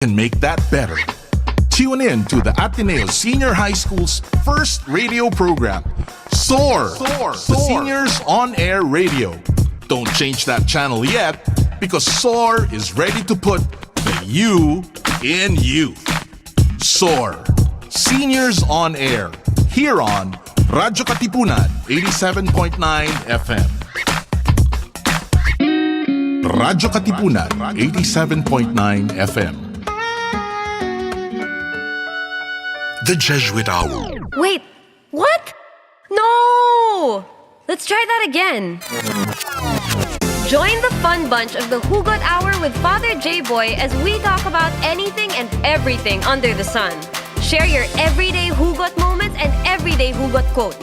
can make that better. Tune in to the Ateneo Senior High School's first radio program, SOAR, the Seniors On Air Radio. Don't change that channel yet because SOAR is ready to put the you in you. SOAR, Seniors On Air, here on Radyo Katipunan, 87.9 FM. Radyo Katipunan, 87.9 FM. The Jesuit Hour. Wait, what? No! Let's try that again. Join the fun bunch of the Hugot Hour with Father J-Boy as we talk about anything and everything under the sun. Share your everyday Hugot moments and everyday Hugot quotes.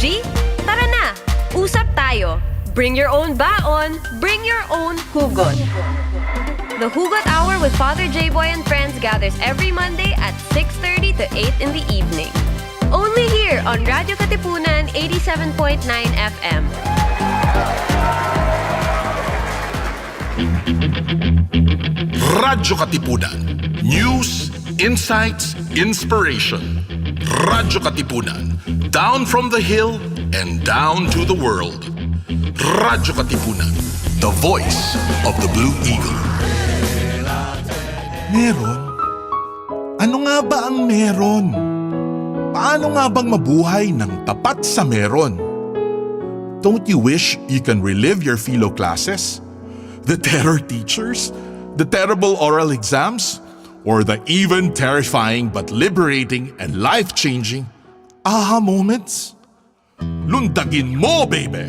G, tara na! Usap tayo. Bring your own baon. Bring your own Hugot. The Hugot Hour with Father J-Boy and friends gathers every Monday at 6:30 to 8 in the evening. Only here on Radyo Katipunan 87.9 FM. Radyo Katipunan. News, insights, inspiration. Radyo Katipunan. Down from the hill and down to the world. Radyo Katipunan. The voice of the Blue Eagle. Meron? Ano nga ba ang meron? Paano nga bang mabuhay ng tapat sa meron? Don't you wish you can relive your philo classes? The terror teachers? The terrible oral exams? Or the even terrifying but liberating and life-changing aha moments? Lundagin mo, baby!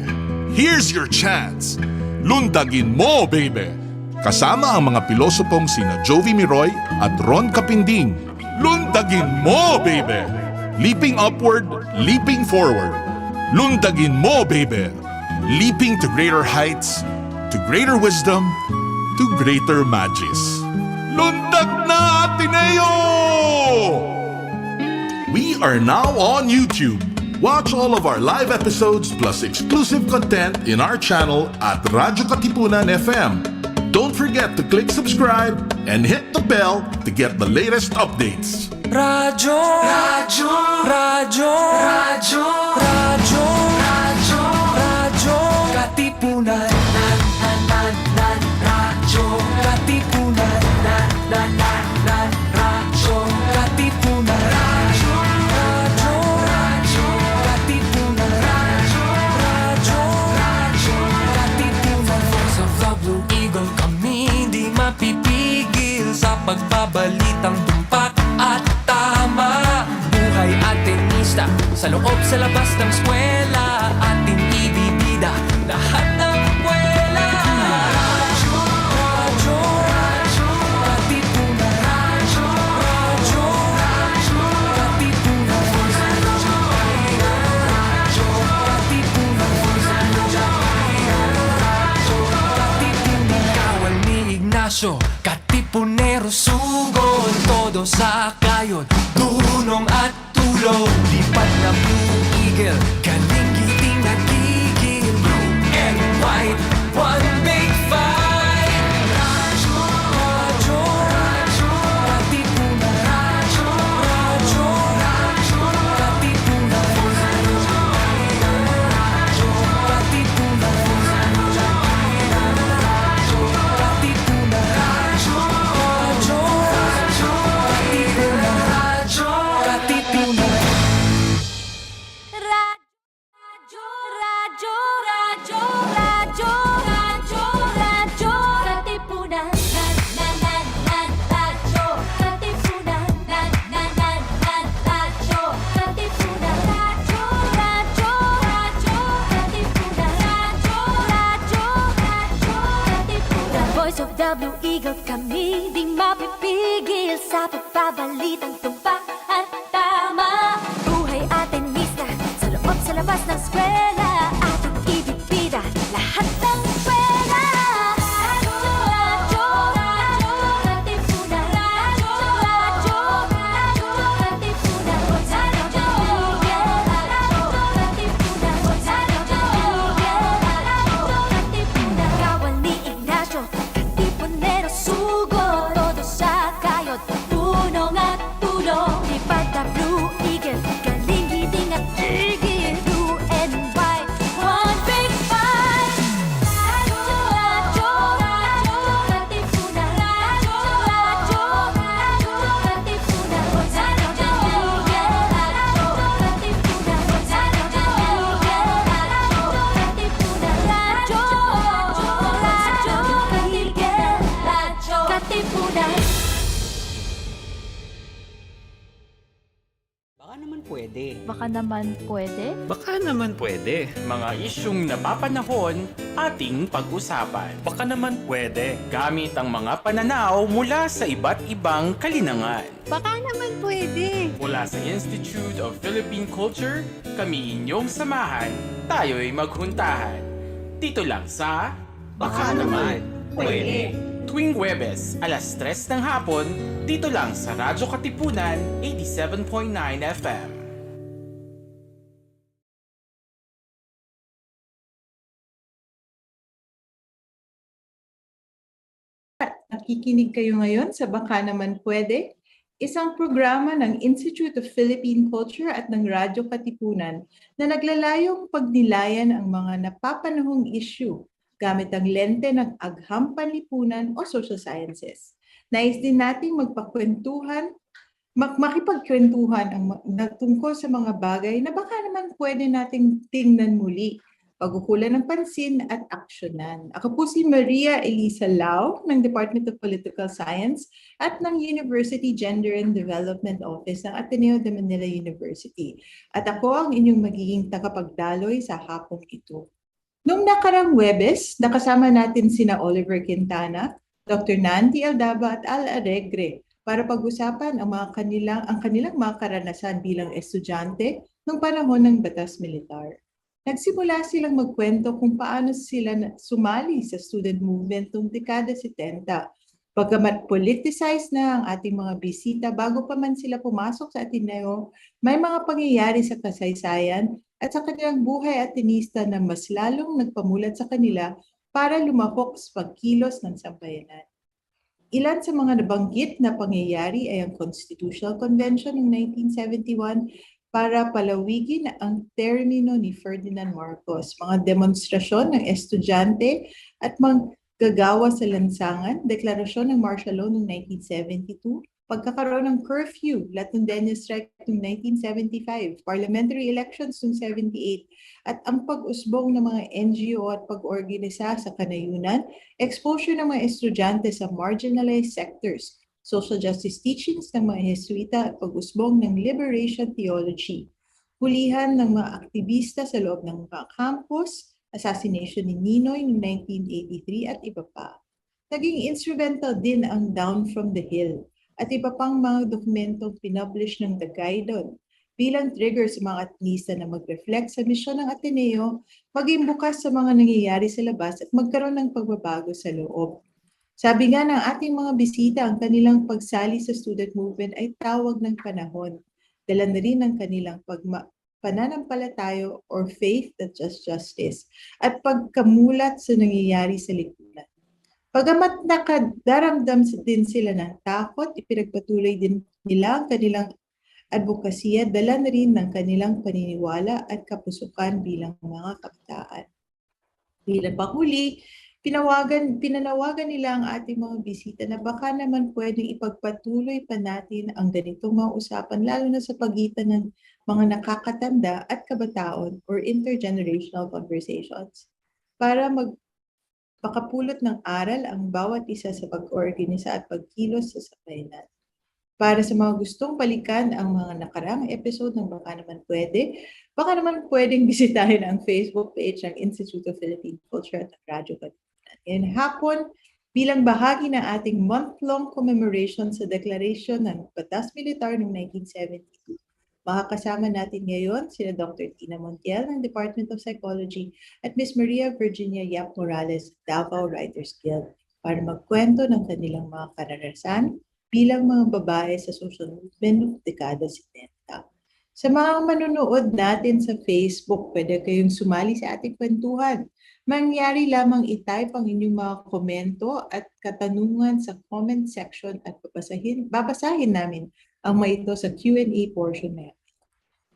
Here's your chance! Lundagin mo, baby! Kasama ang mga pilosopong sina Jovi Miroy at Ron Capinding. Lundagin mo, baby! Leaping upward, leaping forward. Lundagin mo, baby! Leaping to greater heights, to greater wisdom, to greater magis. Lundag na, Ateneo! We are now on YouTube. Watch all of our live episodes plus exclusive content in our channel at Radyo Katipunan FM. Don't forget to click subscribe and hit the bell to get the latest updates. Radyo, Radyo, Radyo, Radyo, Radyo, Radyo, Radyo, Katipunan, Radyo, Katipunan, Radyo, Katipunan, Radyo, Radyo, Katipunan, Radyo, Katipunan. Voice of the Blue Eagle, kami di mapipigil sa pagbabalitang tumpak at tama. Buhay atenista, sa loob sa labas ng eskwela, ating ibibida lahat ng eskwela. Radyo, Radyo, Radyo, Katipunan, Radyo, Radyo, Radyo, Katipunan, Radyo, Katipunan, Radyo, Katipunan. Kawal ni Ignacio, Katipunero sugod, todo sa kayon, tulong at tulong. Lipat na Blue Eagle, galing giting nagigil. Blue and white, one big fight. Radyo, Radyo, Radyo, Katipunan, Radyo, Radyo, Radyo, Katipunan, Radyo, Katipunan, Radyo, Katipunan, Radyo, Radyo, Radyo, Katipunan, Radyo, Katipunan. Radyo, Radyo, Radyo, Radyo, Radyo, Radyo, Katipunan, Radyo, Katipunan, Radyo, Katipunan, Radyo, Radyo, Radyo, Katipunan, Radyo, Katipunan. The voice of the Blue Eagle, kami di mapipigil sa pagbabalitang tumpak at tama. Buhay atenista, sa loob sa labas ng eskwela, ating ibibida lahat ng eskwela. Radyo, Radyo, Radyo, Katipunan, Radyo, Radyo, Radyo, Katipunan, Radyo, Katipunan, Radyo, Katipunan. Kawal ni Ignacio, Katipunero sugod, todo sa kayo. pwede. Baka naman pwede? Baka naman pwede. Mga isyung napapanahon ating pag-usapan. Baka naman pwede. Gamit ang mga pananaw mula sa iba't ibang kalinangan. Baka naman pwede. Mula sa Institute of Philippine Culture, kami inyong samahan, tayo'y maghuntahan. Dito lang sa Baka naman pwede. Tuwing Huwebes, alas 3 ng hapon, dito lang sa Radyo Katipunan, 87.9 FM. Nakikinig kayo ngayon sa Baka Naman Pwede, isang programa ng Institute of Philippine Culture at ng Radyo Katipunan na naglalayong pagnilayan ang mga napapanahong issue gamit ang lente ng agham panlipunan o social sciences. Nais din nating makipagkwentuhan tungkol sa mga bagay na baka naman pwede nating tingnan muli, pagkukulan ng pansin at aksyonan. Ako po si Maria Elissa Lau ng Department of Political Science at ng University Gender and Development Office ng Ateneo de Manila University. At ako ang inyong magiging tagapagdaloy sa hapong ito. Noong nakarang Huwebes, nakasama natin sina Oliver Quintana, Dr. Nanti Aldaba at Al Alegre para pag-usapan ang kanilang mga karanasan bilang estudyante noong panahon ng batas militar. Nagsimula silang magkwento kung paano sila sumali sa student movement noong dekada 70. Pagkamat politicized na ang ating mga bisita bago pa man sila pumasok sa Ateneo, may mga pangyayari sa kasaysayan at sa kanilang buhay atenista na mas lalong nagpamulat sa kanila para lumahok sa pagkilos ng sambayanan. Ilan sa mga nabanggit na pangyayari ay ang Constitutional Convention ng 1971 para palawigin ang termino ni Ferdinand Marcos, mga demonstrasyon ng estudyante at manggagawa sa lansangan, deklarasyon ng martial law noong 1972, pagkakaroon ng curfew, Latundenya strike noong 1975, parliamentary elections noong 78, at ang pag-usbong ng mga NGO at pag-organisa sa kanayunan, exposure ng mga estudyante sa marginalized sectors, social justice teachings ng mga Jesuita at pag-usbong ng liberation theology, hulihan ng mga aktivista sa loob ng mga campus, assassination ni Ninoy noong 1983 at iba pa. Naging instrumental din ang Down from the Hill at iba pang mga dokumentong pinublish ng The Guidon bilang trigger sa mga atenista na mag-reflect sa misyon ng Ateneo, maging bukas sa mga nangyayari sa labas at magkaroon ng pagbabago sa loob. Sabi nga ng ating mga bisita, ang kanilang pagsali sa student movement ay tawag ng panahon. Dala na rin ang kanilang pananampalataya or faith that just justice at pagkamulat sa nangyayari sa lipunan. Pagamat nakadaramdam din sila ng takot, ipinagpatuloy din nila ang kanilang advokasya, dala na rin ng kanilang paniniwala at kapusukan bilang mga kabataan. Bilang panghuli, pinanawagan nila ang ating mga bisita na baka naman pwedeng ipagpatuloy pa natin ang ganitong mga usapan, lalo na sa pagitan ng mga nakakatanda at kabataon or intergenerational conversations para makapulot ng aral ang bawat isa sa pag-organisa at pagkilos sa sambayanan. Para sa mga gustong balikan ang mga nakaraang episode ng Baka naman pwedeng bisitahin ang Facebook page ng Institute of Philippine Culture at Radyo Katipunan. Ngayong hapon, bilang bahagi ng ating month-long commemoration sa Declaration ng Batas Militar noong 1972, makakasama natin ngayon sina Dr. Tina Montiel ng Department of Psychology at Ms. Maria Virginia Yap Morales, Davao Writers Guild, para magkwento ng kanilang mga karanasan bilang mga babae sa social movement ng dekada 70. Sa mga manonood natin sa Facebook, pwede kayong sumali sa ating kwentuhan. Mangyari lamang i-type ang inyong mga komento at katanungan sa comment section at babasahin namin ang mga ito sa Q&A portion na yan.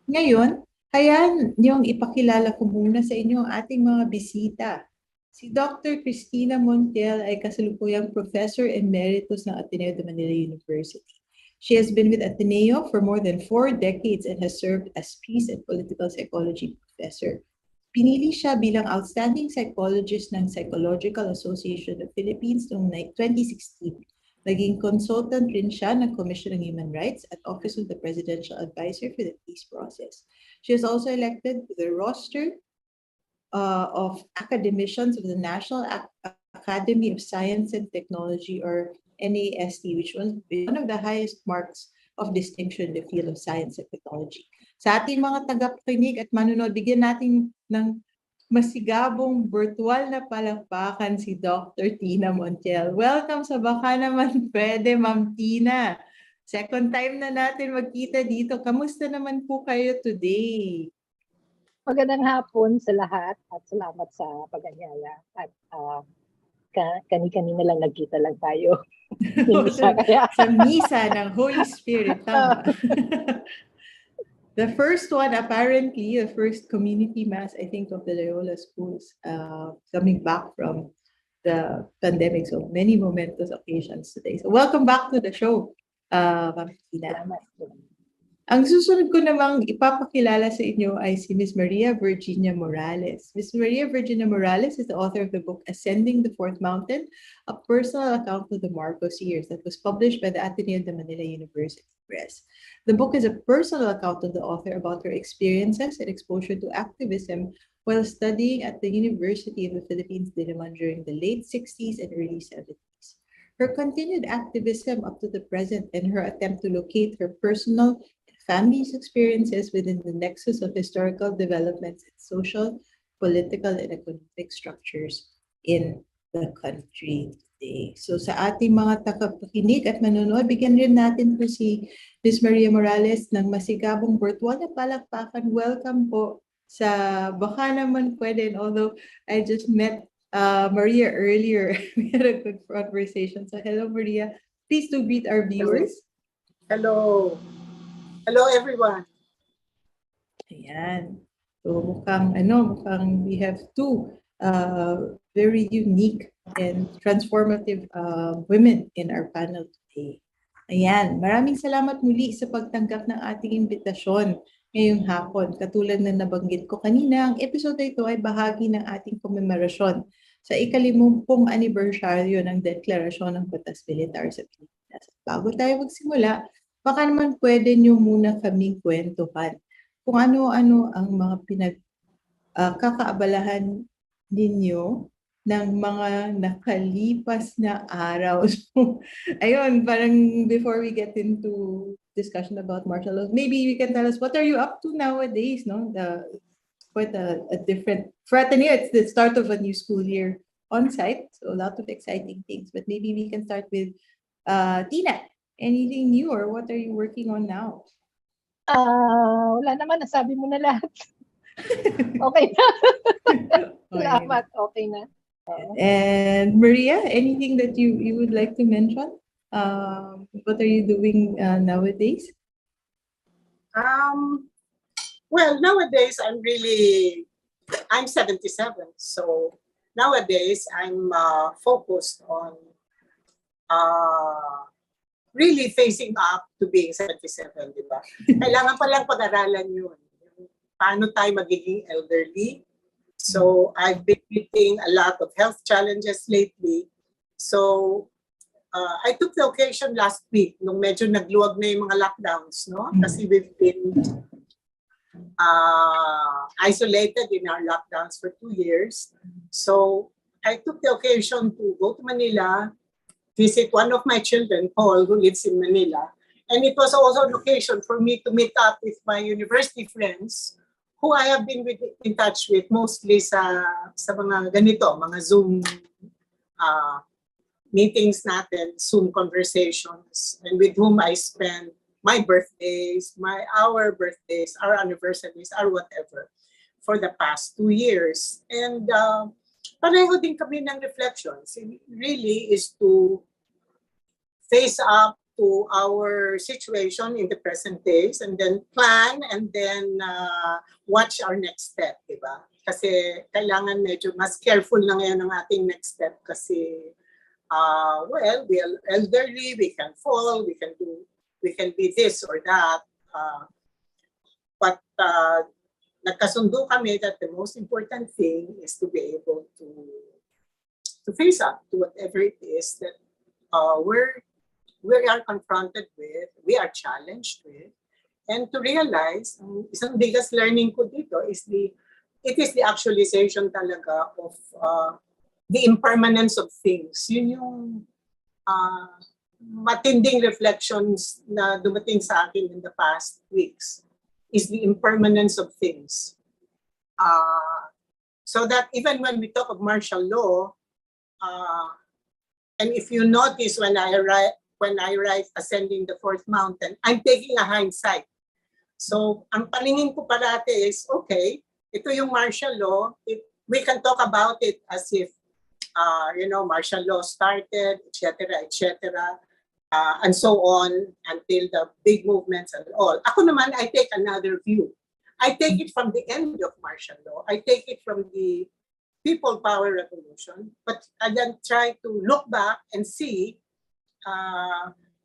Ngayon, hayaan niyong ipakilala ko muna sa inyo ang ating mga bisita. Si Dr. Cristina Montiel ay kasalukuyang Professor Emeritus ng Ateneo de Manila University. She has been with Ateneo for more than 4 decades and has served as Peace and Political Psychology Professor. Pinili siya bilang Outstanding Psychologist ng Psychological Association of Philippines noong 2016 Naging consultant rin siya ng Commission on Human Rights at Office of the Presidential Advisor for the Peace Process. She was also elected to the roster of academicians of the National Academy of Science and Technology, or NAST, which was one of the highest marks of distinction in the field of science and technology. Sa ating mga tagapakinig at manonood, bigyan natin ng masigabong virtual na palakpakan si Dr. Tina Montiel. Welcome sa Baka Naman Pwede, Ma'am Tina. Second time na natin magkita dito. Kamusta naman po kayo today? Magandang hapon sa lahat at salamat sa pag-anyaya. At kani-kanina lang nagkita lang tayo. Sa misa ng Holy Spirit, tama. The first one, apparently, the first community mass, I think, of the Loyola schools, coming back from the pandemic. So many momentous occasions today. So welcome back to the show, Ma'am Tina. Ang susunod ko namang ipapakilala sa inyo ay si Ms. Maria Virginia Morales. Ms. Maria Virginia Morales is the author of the book Ascending the Fourth Mountain, a personal account of the Marcos years, that was published by the Ateneo de Manila University Press. The book is a personal account of the author about her experiences and exposure to activism while studying at the University of the Philippines, Diliman, during the late 60s and early 70s. Her continued activism up to the present and her attempt to locate her personal and family's experiences within the nexus of historical developments and social, political, and economic structures in the country today. So sa ating mga tagapakinig at manonood, bigyan rin natin po si Ms. Maria Morales ng masigabong virtual na palakpakan. Welcome po sa Baka Naman Pwede. And although I just met Maria earlier, we had a good conversation. So hello, Maria. Please do greet our viewers. Hello. Hello, everyone. Ayan. So mukhang we have two very unique and transformative women in our panel today. Ayan, maraming salamat muli sa pagtanggap ng ating imbitasyon ngayong hapon. Katulad na nabanggit ko kanina, ang episode na ito ay bahagi ng ating komemerasyon sa ika-50 anibersaryo ng Deklarasyon ng Batas Militar sa Pilipinas. Bago tayo magsimula, baka naman pwede nyo muna kaming kwentuhan kung ano-ano ang mga kakaabalahan ninyo ng mga nakalipas na araw. So, ayun, parang before we get into discussion about martial law, maybe you can tell us what are you up to nowadays, no? Quite a different, for Ateneo, it's the start of a new school year on site, so a lot of exciting things. But maybe we can start with Tina. Anything new or what are you working on now? Wala naman, nasabi mo na lahat. Okay na. Salamat, okay na. And Maria, anything that you would like to mention? What are you doing nowadays? Well, nowadays I'm 77, so nowadays I'm focused on really facing up to being 77, di ba? Kailangan palang pag-aralan yun. Paano tayo magiging elderly? So I've been meeting a lot of health challenges lately. So I took the occasion last week nung medyo nagluwag na yung mga lockdowns, no? Kasi we've been isolated in our lockdowns for 2 years. So I took the occasion to go to Manila, visit one of my children, Paul, who lives in Manila. And it was also an occasion for me to meet up with my university friends who I have been in touch with mostly sa mga ganito, mga Zoom meetings natin, Zoom conversations, and with whom I spend my birthdays, our birthdays, our anniversaries, or whatever, for the past 2 years. And pareho din kami ng reflections. It really is to face up to our situation in the present days and then plan and then watch our next step, di ba? Kasi kailangan medyo mas careful na ngayon ang ating next step kasi well, we are elderly, we can fall, we can be this or that. But nagkasundo kami that the most important thing is to be able to face up to whatever it is that we're we are confronted with, we are challenged with, and to realize, isang biggest learning ko dito is it is the actualization talaga of the impermanence of things. Yun yung matinding reflections na dumating sa akin in the past weeks, is the impermanence of things. So that even when we talk of martial law, and if you notice when I write Ascending the Fourth Mountain, I'm taking a hindsight. So ang paningin ko parate is, okay, ito yung martial law, we can talk about it as if, martial law started, etc., and so on until the big movements and all. Ako naman, I take another view. I take it from the end of martial law. I take it from the people power revolution, but I then try to look back and see,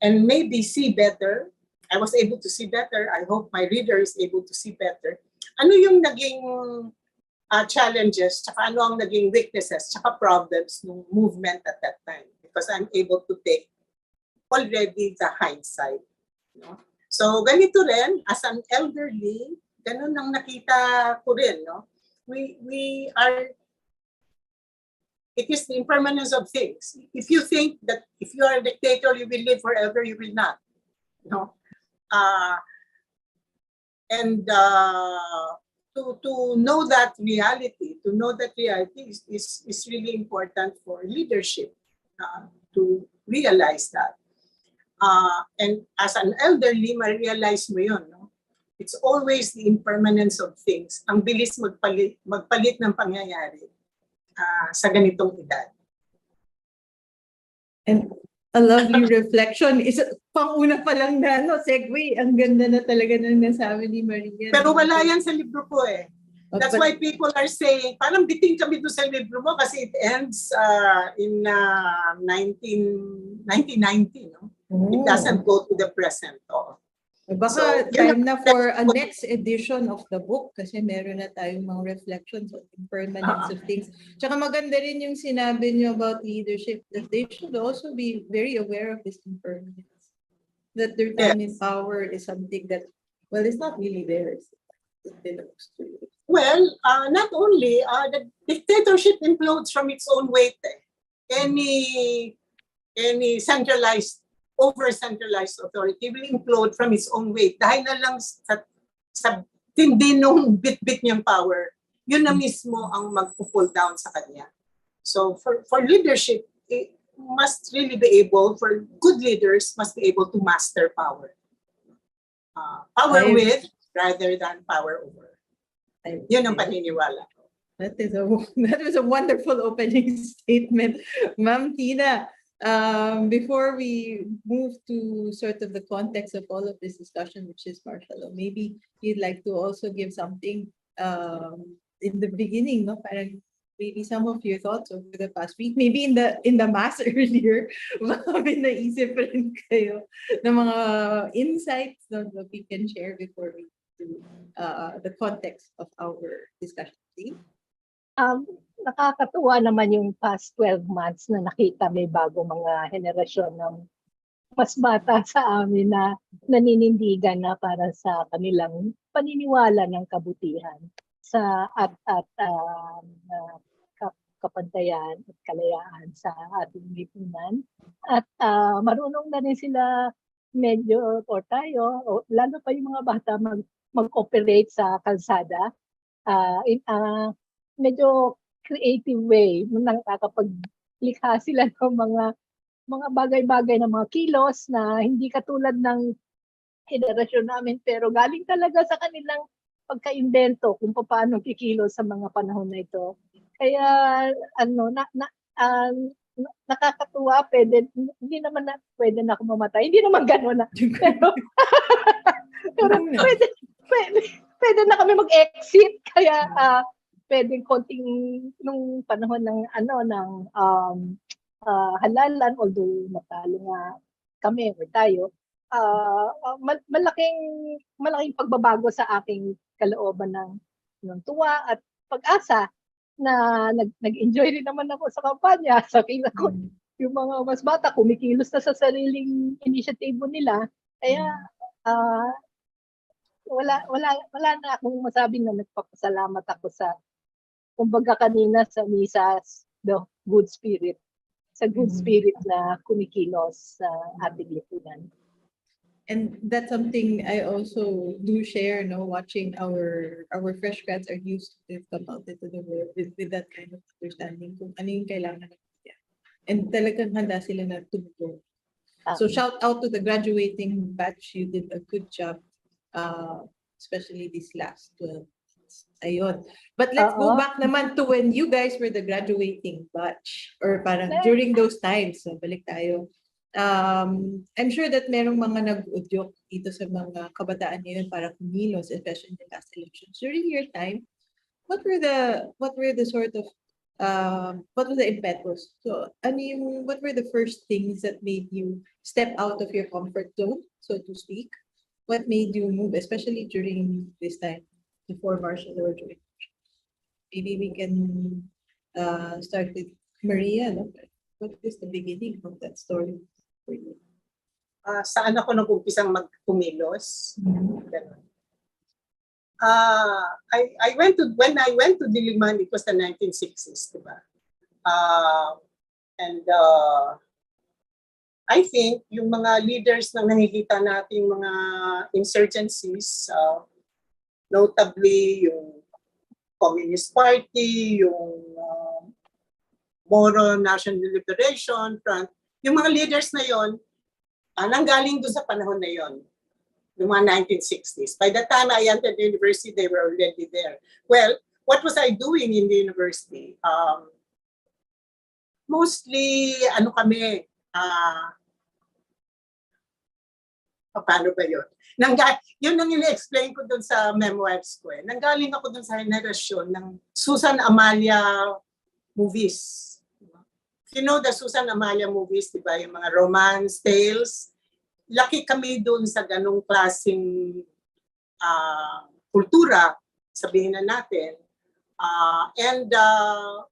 and maybe see better. I was able to see better. I hope my reader is able to see better. Ano yung naging challenges, tsaka ano ang naging weaknesses, tsaka problems ng movement at that time. Because I'm able to take already the hindsight. No? So ganito rin, as an elderly, ganun ang nakita ko rin. No? We are, it is the impermanence of things. If you think that if you are a dictator, you will live forever, you will not. No? To know that reality, is really important for leadership to realize that. And as an elderly, ma-realize mo yun, no? It's always the impermanence of things. Ang bilis magpalit ng pangyayari sa ganitong edad. And a lovely reflection. Pang-una pa lang na, segue. Ang ganda na talaga ng nasabi ni Maria. Pero wala yan sa libro ko eh. That's why people are saying, parang biting kami doon sa libro mo kasi it ends in 1990, no? It doesn't go to the present. Baka time na for a next edition of the book kasi meron na tayong mga reflections on impermanence of things. Tsaka maganda rin yung sinabi niyo about leadership, that they should also be very aware of this impermanence. That their time in power is something that, well, it's not really theirs. It belongs to you. Well, not only, the dictatorship implodes from its own weight. Any centralized, over-centralized authority will implode from its own weight. Dahil na lang sa tindi nung bit-bit niyang power, yun na mismo ang mag-pull down sa kanya. So for leadership, it must really be able, for good leaders, must be able to master power. Power with rather than power over. Yun ang paniniwala ko. That was a wonderful opening statement. Ma'am Tina, before we move to sort of the context of all of this discussion, which is martial law, maybe you'd like to also give something in the beginning, no? Parang maybe some of your thoughts over the past week, maybe in the mass earlier, baka may naisip rin kayo ng mga insights that we can share before we do the context of our discussion. Nakakatuwa naman yung past 12 months na nakita may bago mga henerasyon ng mas bata sa amin na naninindigan na para sa kanilang paniniwala ng kabutihan sa kapantayan at kalayaan sa ating lipunan. At marunong na rin sila medyo, or tayo, o lalo pa yung mga bata mag-operate sa kalsada in a medyo creative way. Nakakapaglikha sila ng mga bagay-bagay na mga kilos na hindi katulad ng henerasyon namin, pero galing talaga sa kanilang pagka-invento kung paano kikilos sa mga panahon na ito. Kaya nakakatuwa, hindi naman pwede na ako mamatay. Hindi naman gano'n na. Pero pwede na kami mag-exit. Kaya pwedeng konting nung panahon ng halalan, although matalo nga kami or tayo, malaking pagbabago sa aking kalooban ng tuwa at pag-asa na nag-enjoy rin naman ako sa kampanya. So yung mga mas bata, kumikilos na sa sariling inisyatibo nila. Kaya, ah, wala na akong masabi na nagpapasalamat ako sa, kumbaga kanina sa misas, the good spirit. Sa good spirit na kumikilos sa ating lipunan. And that's something I also do share, no, watching our fresh grads are used to come out into the world with that kind of understanding kung ano yung kailangan nila. And talagang handa sila na tumulong. So shout out to the graduating batch. You did a good job, especially this last 12 months. Ayun. But let's go back naman to when you guys were the graduating batch or parang during those times. So balik tayo. I'm sure that merong mga nag-udyok dito sa mga kabataan ngayon para kumilos, especially in the last elections. During your time, what were the sort of what was the impetus? So, what were the first things that made you step out of your comfort zone, so to speak? What made you move, especially during this time, before martial law? Maybe we can start with Maria. No? What is the beginning of that story for you? Saan ako nag-umpisang magkumilos? Ganun. When I went to Diliman, it was the 1960s, diba? I think yung mga leaders na nakikita nating mga insurgencies, notably yung Communist Party, yung Moro National Liberation Front, yung mga leaders na yon, nanggaling doon sa panahon na yon, yung mga 1960s. By the time I entered the university, they were already there. Well, what was I doing in the university? Mostly, kami, paano ba yun? Yun ang ini-explain ko doon sa memoirs ko. Nanggaling ako doon sa henerasyon ng Susan Amalia movies. You know the Susan Amalia movies, di ba? Yung mga romance tales. Laki kami doon sa ganong klaseng kultura, sabihin na natin.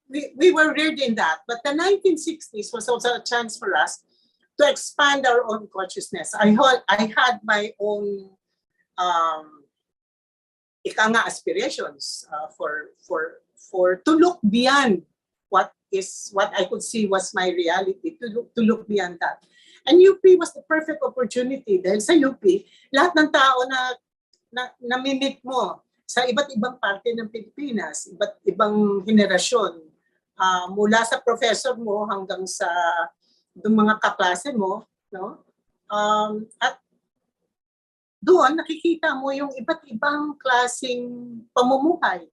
We were reared in that. But the 1960s was also a chance for us to expand our own consciousness. I had my own aspirations for to look beyond what I could see was my reality, to look beyond that. And UP was the perfect opportunity dahil sa UP, lahat ng tao na namimit mo sa iba't ibang parte ng Pilipinas, iba't ibang henerasyon, mula sa professor mo hanggang sa mga kaklase mo, no? At doon nakikita mo yung iba't ibang klaseng pamumuhay,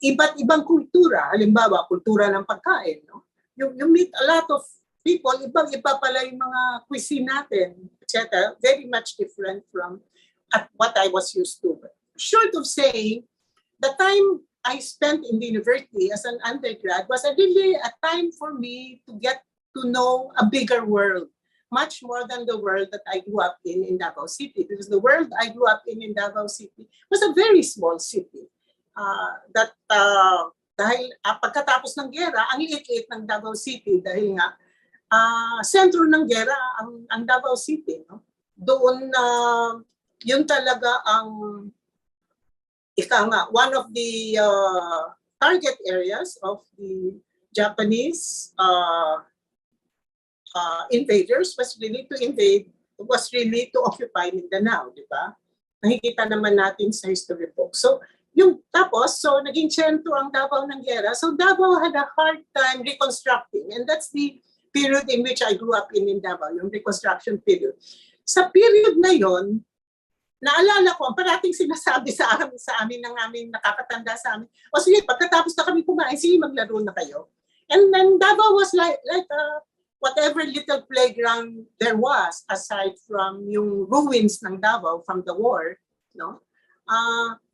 iba't ibang kultura, halimbawa kultura ng pagkain, no? You meet a lot of people, ibang-iba pala yung mga cuisine natin, etc. Very much different from what I was used to. But short of saying, the time I spent in the university as an undergrad was really a time for me to get to know a bigger world, much more than the world that I grew up in Davao City. Because the world I grew up in Davao City was a very small city. Dahil pagkatapos ng gera, ang liit-liit ng Davao City dahil nga sentro ng gera ang Davao City. No? Doon yun talaga ang one of the target areas of the Japanese invaders was really to occupy Mindanao, di ba? Nakikita naman natin sa history book. So naging sentro ang Davao ng gera. So Davao had a hard time reconstructing, and that's the period in which I grew up in Davao, yung reconstruction period. Sa period na yon, naalala ko, ang parating sinasabi sa amin ng aming nakakatanda sa amin, o sige, pagkatapos na kami kumain, sige, maglaro na kayo. And then Davao was like whatever little playground there was, aside from yung ruins ng Davao from the war, no,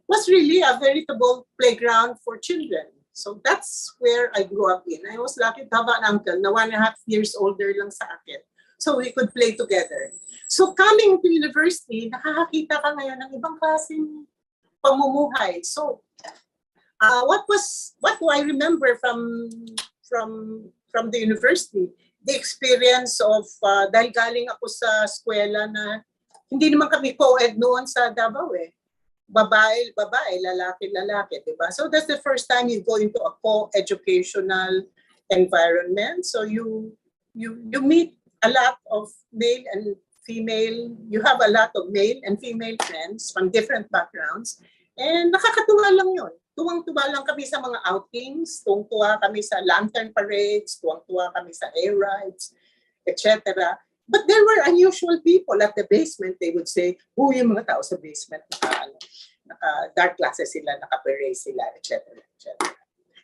was really a veritable playground for children. So that's where I grew up in. I was lucky to have an uncle na 1.5 years older lang sa akin. So we could play together. So coming to university, nakakakita ka ngayon ng ibang klaseng pamumuhay. So what do I remember from the university the experience of, dahil galing ako sa eskwela na hindi naman kami co-ed noon sa Davao eh. Babae, lalaki, di ba? So that's the first time you go into a co-educational environment. So you meet a lot of male and female, you have a lot of male and female friends from different backgrounds. And nakakatuwa lang yun. Tuwang-tuwa lang kami sa mga outings, tuwang-tuwa kami sa lantern parades, tuwang-tuwa kami sa air rides, etc. But there were unusual people at the basement. They would say, yung mga tao sa basement, naka-dark classes sila, naka-parade sila, etc.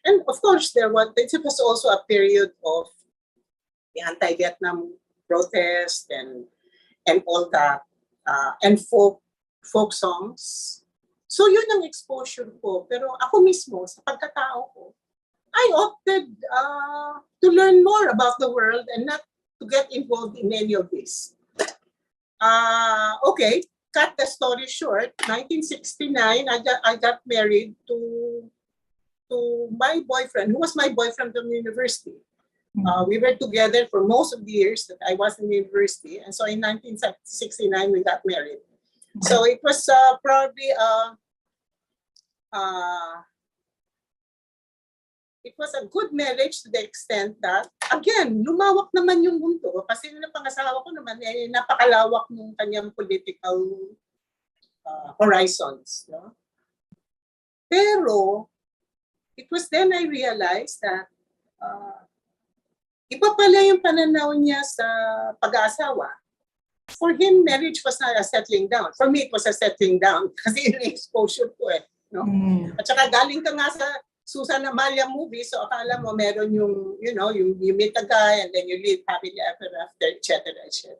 And of course, it was also a period of the anti-Vietnam protest and all that, and folk songs. So yun ang exposure ko. Pero ako mismo, sa pagkatao ko, I opted to learn more about the world and not to get involved in any of this. Okay, cut the story short. 1969, I got married to my boyfriend, who was my boyfriend from university. We were together for most of the years that I was in university, and so in 1969 we got married. So it was probably it was a good marriage to the extent that, again, lumawak naman yung mundo. Kasi yung pangasawa ko naman, napakalawak ng kanyang political horizons. No? Pero, it was then I realized that iba pala yung pananaw niya sa pag-aasawa. For him, marriage was not a settling down. For me, it was a settling down kasi yun yung exposure ko eh. No? At saka galing ka nga sa Susan Amalia movie, so akala mo meron yung, you meet a guy and then you live happily ever after, etc., etc.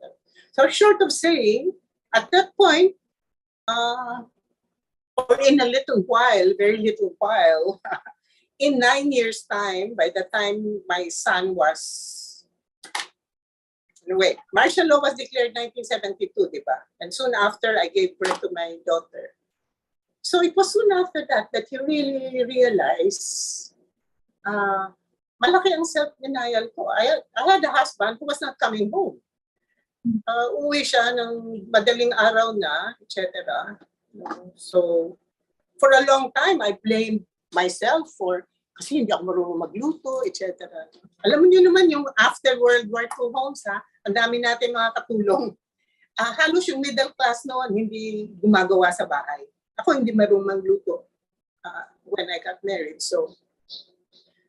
So short of saying, at that point, or in a little while, very little while, in 9 years' time, by the time my son was, anyway, martial law was declared 1972, di ba? And soon after, I gave birth to my daughter. So it was soon after that you really realize, malaki ang self-denial ko. I had a husband who was not coming home. Uwi siya ng madaling araw na, etc. So for a long time, I blamed myself kasi hindi ako marunong magluto, etc. Alam niyo naman yung after World War II homes, ang dami natin mga katulong. Halos yung middle class noon, hindi gumagawa sa bahay. Ako hindi marunong magluto when I got married. So,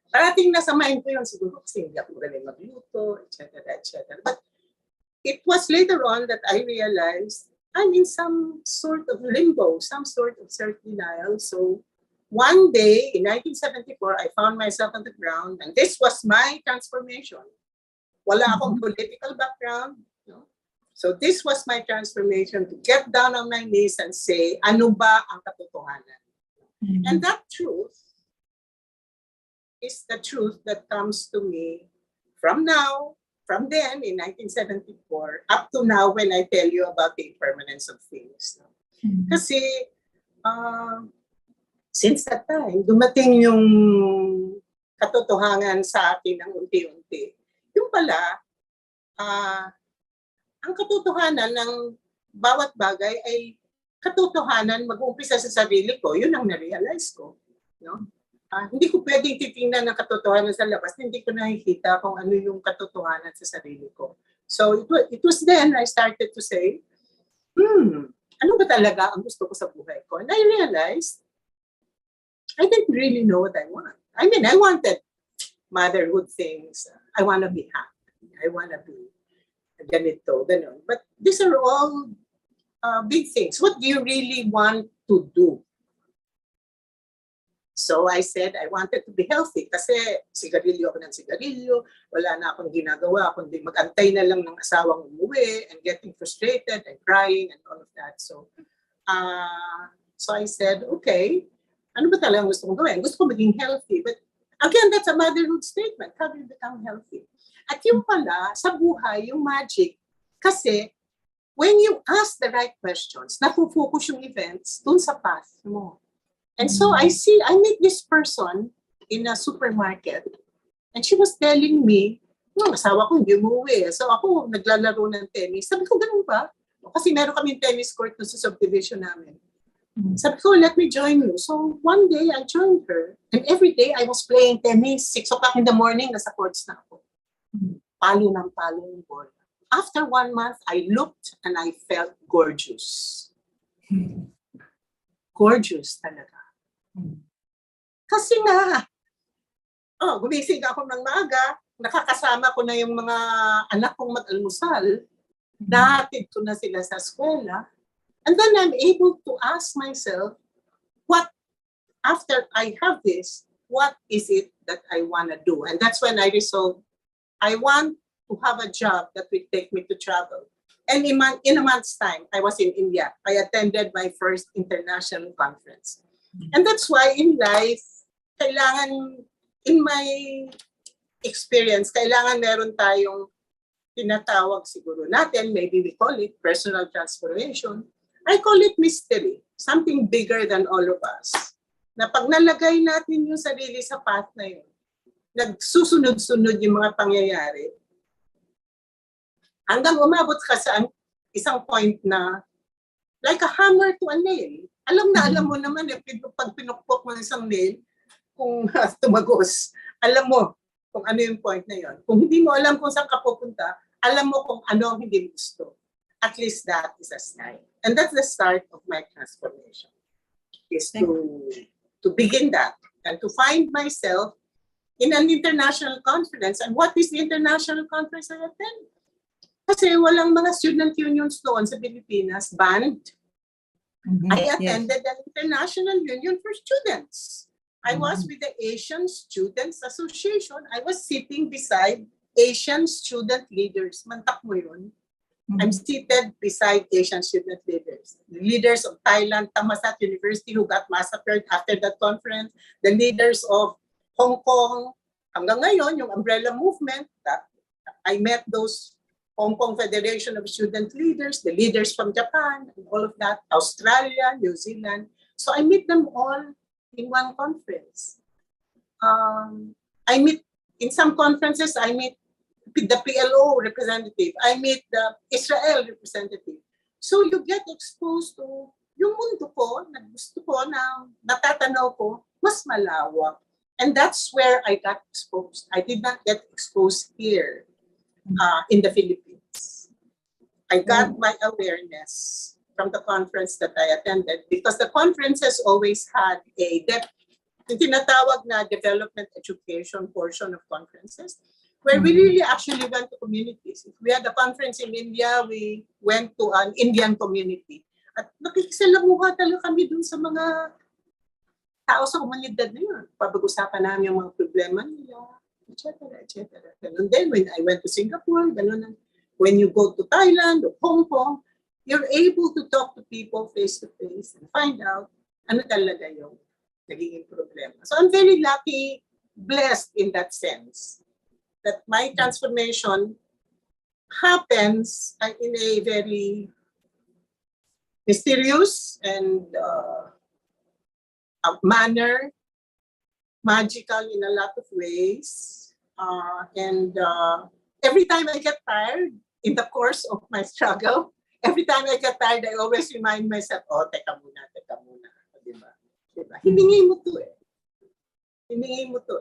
parating nasa mind ko yun, siguro kasi hindi ako magaling magluto, etc., etc. But it was later on that I realized I'm in some sort of limbo, some sort of self-denial. So, one day in 1974, I found myself on the ground, and this was my transformation. Wala akong political background. No? So this was my transformation, to get down on my knees and say, ano ba ang katotohanan? And that truth is the truth that comes to me from then in 1974, up to now when I tell you about the impermanence of things. Kasi since that time, dumating yung katotohanan sa akin ng unti-unti. Yung pala, ang katotohanan ng bawat bagay ay katotohanan mag-uumpisa sa sarili ko. Yun ang na-realize ko. No? Hindi ko pwedeng titingnan ng katotohanan sa labas. Hindi ko nakikita kung ano yung katotohanan sa sarili ko. So it was then I started to say, ano ba talaga ang gusto ko sa buhay ko? And I realized, I didn't really know what I want. I mean, I wanted motherhood things. I want to be happy. I want to be ganito, ganon. But these are all big things. What do you really want to do? So I said I wanted to be healthy kasi sigarilyo ako ng sigarilyo, wala na akong ginagawa kundi mag-antay na lang ng asawang umuwi and getting frustrated and crying and all of that. So I said, okay, ano ba talagang gusto kong gawin? Gusto ko maging healthy. But again, that's a motherhood statement. How do you become healthy? At yung pala, sa buhay, yung magic, kasi when you ask the right questions, napo-focus yung events dun sa path mo. And so I meet this person in a supermarket, and she was telling me, Yung asawa ko hindi umuwi. So ako, naglalaro ng tennis. Sabi ko, ganun ba? Kasi meron kaming tennis court sa subdivision namin. Sabi ko, let me join you. So one day, I joined her. And every day, I was playing tennis. 6 o'clock in the morning, nasa courts na ako. Palo ng palo yung bola. After 1 month, I looked and I felt gorgeous. Gorgeous talaga. Kasi nga, gumising ako ng maaga, nakakasama ko na yung mga anak kong mag-almusal, nahatid ko na sila sa eskwela, and then I'm able to ask myself, after I have this, what is it that I want to do? And that's when I resolved, I want to have a job that will take me to travel. And in a month's time, I was in India. I attended my first international conference. And that's why in life, kailangan, in my experience, kailangan meron tayong tinatawag siguro natin, maybe we call it personal transformation. I call it mystery, something bigger than all of us. Na pag nalagay natin yung sarili sa path na yun, nagsusunod-sunod yung mga pangyayari, hanggang umabot ka sa isang point na like a hammer to a nail. Alam mo naman, pag pinukpok mo isang nail, kung tumagos, alam mo kung ano yung point na yon. Kung hindi mo alam kung saan ka pupunta, alam mo kung ano ang hindi mo gusto. At least that is a start. And that's the start of my transformation. Is to begin that and to find myself in an international conference. And what is the international conference I attend? Kasi walang mga student unions doon sa Pilipinas, banned. I attended an international union for students. I was with the Asian Students Association. I was sitting beside Asian student leaders. Mantak mo yun. I'm seated beside Asian student leaders. The leaders of Thailand, Thammasat University, who got massacred after that conference. The leaders of Hong Kong. Hanggang ngayon, yung umbrella movement, I met those Hong Kong Federation of Student Leaders, the leaders from Japan, and all of that, Australia, New Zealand. So I meet them all in one conference. I meet, in some conferences, I meet the PLO representative, I meet the Israel representative. So you get exposed to yung mundo ko, na gusto ko, na natatanaw ko, mas malawak. And that's where I got exposed. I did not get exposed here in the Philippines. I got my awareness from the conference that I attended because the conferences always had a yung tinatawag na development education portion of conferences where we really actually went to communities. If we had a conference in India, we went to an Indian community. At nakikisalamuha talaga kami dun sa mga tao sa komunidad na yun. Pabag-usapan namin yung mga problema nila, etc. Ganun din, when I went to Singapore, ganun. When you go to Thailand or Hong Kong, you're able to talk to people face-to-face and find out ano talaga yung nagiging problema. So I'm very lucky, blessed in that sense, that my transformation happens in a very mysterious and manner, magical in a lot of ways. Every time I get tired in the course of my struggle, every time I get tired, I always remind myself, teka muna. Diba? Hiningi mo to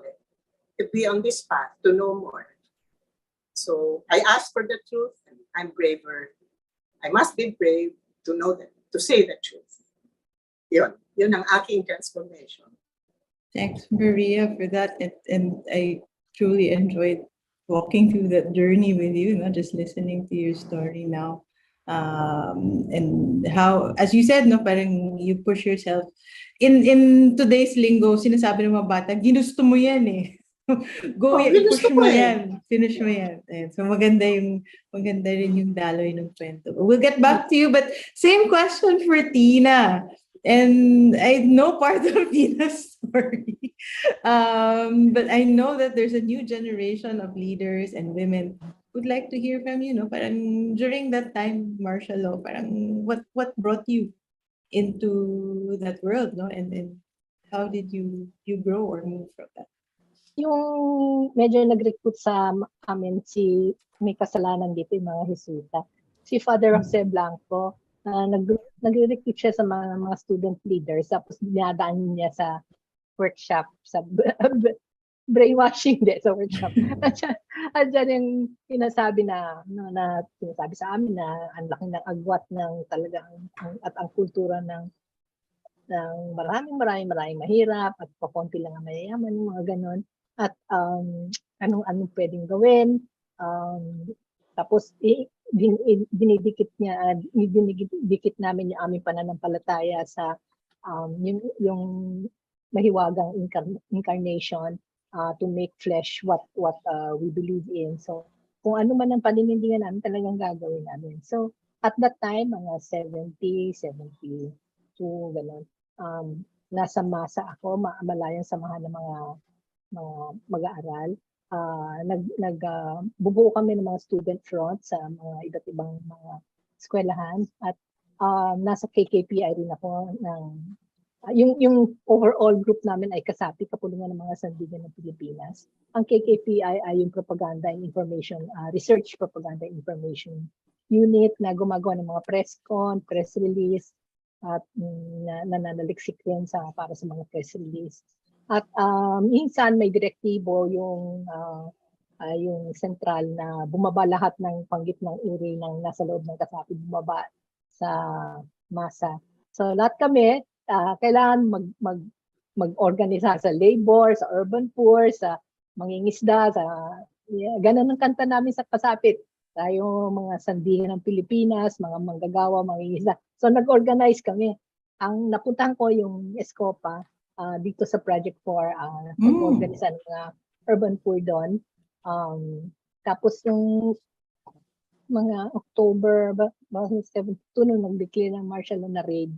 eh. To be on this path, to know more. So I ask for the truth, and I'm braver. I must be brave to know that, to say the truth. Yun ang aking transformation. Thanks, Maria, for that. And I truly enjoyed walking through that journey with you, not just listening to your story now. And how, as you said, no, parang you push yourself. In today's lingo, sinasabi ng mga bata, ginusto mo yan eh. Go, push mo yan. Finish mo yan. Ayan. So maganda rin yung daloy ng kwento. We'll get back to you, but same question for Tina. And I know part of Tina's story. But I know that there's a new generation of leaders and women who'd like to hear from you, no? Parang during that time, martial law, parang what brought you into that world, no? And how did you grow or move from that? yung medyo nag-recruit sa amin may kasalanan dito yung mga Jesuita. Si Father Jose Blanco, nag-recruit siya sa mga student leaders, tapos dinadaan niya sa workshop, sa brainwashing din sa workshop. Andiyan yung sinasabi sinasabi sa amin na ang laki ng agwat ng talagang at ang kultura ng maraming mahirap at pakonti lang ang mayayaman, yung mga ganon. At anong pwedeng gawin. Tapos dinidikit namin yung aming pananampalataya sa yung mahiwagang incarnation to make flesh what we believe in. So kung ano man ang paninindigan namin, talagang gagawin namin. So at that time, mga 72, gano'n. Nasa masa ako, malayang samahan ng mga mag-aaral. Bubuo kami ng mga student front sa mga iba't ibang mga eskwelahan at nasa KKPI rin ako yung overall group namin ay kasapi kapulungan ng mga sandigan ng Pilipinas. Ang KKPI ay yung Propaganda and Information Research Propaganda and Information Unit na gumagawa ng mga press release at nananaliksik rin para sa mga press release. At minsan may direktibo yung sentral na bumaba lahat ng panggit ng uri ng nasa loob ng kasapi, bumaba sa masa. So lahat kami kailangan mag-organisa sa labor, sa urban poor, sa mangingisda, ganun ang kanta namin sa kasapit. Tayo mga sandigan ng Pilipinas, mga manggagawa, mangingisda. So nag-organize kami. Ang napuntahan ko yung Escopa dito sa Project 4, nag-organisa ng mga urban poor doon. Tapos yung mga October 72 nung nag-declare ng martial law na raid,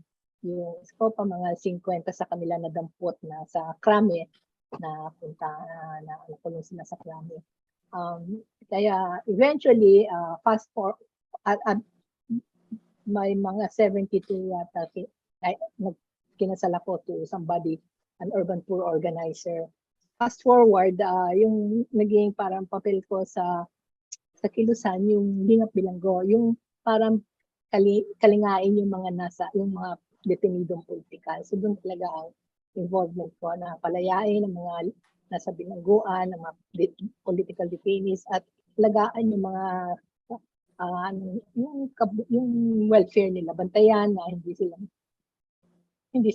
yung Escopa, mga 50 sa kanila na dampot na sa Krame, na nakulong sila sa Krame. Kaya eventually, fast forward, may mga 72 yata kinasal ako to somebody, an urban poor organizer. Fast forward, yung naging parang papel ko sa Kilusan, yung Lingap Bilanggo, yung parang kalingain yung mga detenidong politikal. So doon talaga ang involvement ko na palayain ng mga nasa bilangguan, ng mga political detainees at lagaan yung mga yung welfare nila, bantayan na hindi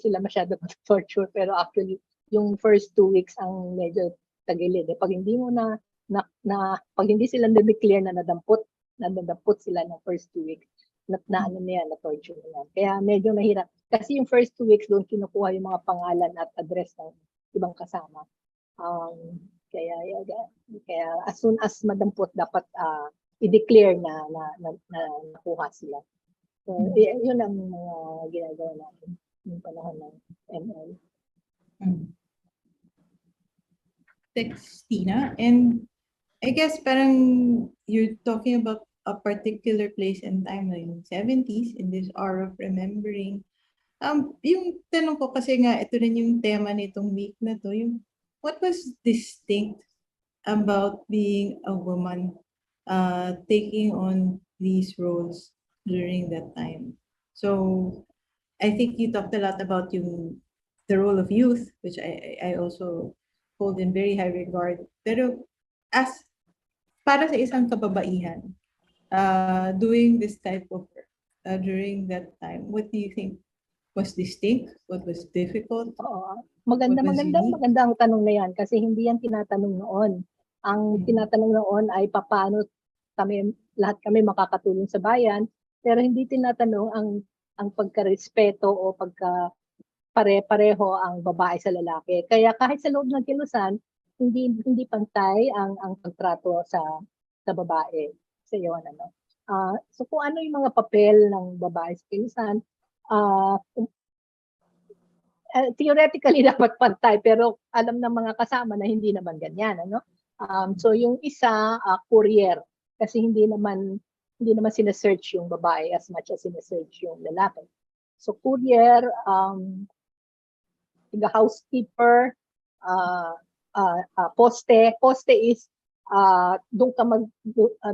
sila masyado torture, pero actually yung first 2 weeks ang medyo tagilid. Pag hindi mo pag hindi sila na-declare na nadampot sila ng first 2 weeks, na torture na yan. Kaya medyo mahirap. Kasi yung first 2 weeks doon kinukuha yung mga pangalan at address ng ibang kasama. Kaya as soon as madampot, dapat i-declare na nakuha sila. So, yun ang mga ginagawa natin yung panahon ng ML. Cristina, and I guess parang you're talking about a particular place and time, like in the 70s, in this hour of remembering. Yung tanong ko kasi nga, ito rin yung tema nitong week na to, yung what was distinct about being a woman taking on these roles during that time? So I think you talked a lot about the role of youth, which I also hold in very high regard. Pero para sa isang kababaihan, doing this type of work during that time, what do you think was distinct? What was difficult? Maganda ang tanong na yan kasi hindi yan tinatanong noon. Ang tinatanong noon ay paano lahat kami makakatulong sa bayan, pero hindi tinatanong ang pagkarespeto o pare-pareho ang babae sa lalaki. Kaya kahit sa loob ng Kilusan, hindi pantay ang pagtrato sa babae. Sa iyo so kung ano yung mga papel ng babae sa Kilusan, theoretically dapat pantay, pero alam ng mga kasama na hindi naman ganyan, so yung isa courier, kasi hindi naman sinesearch yung babae as much as sinesearch yung lalaki. So courier, housekeeper, poste. Poste is doon ka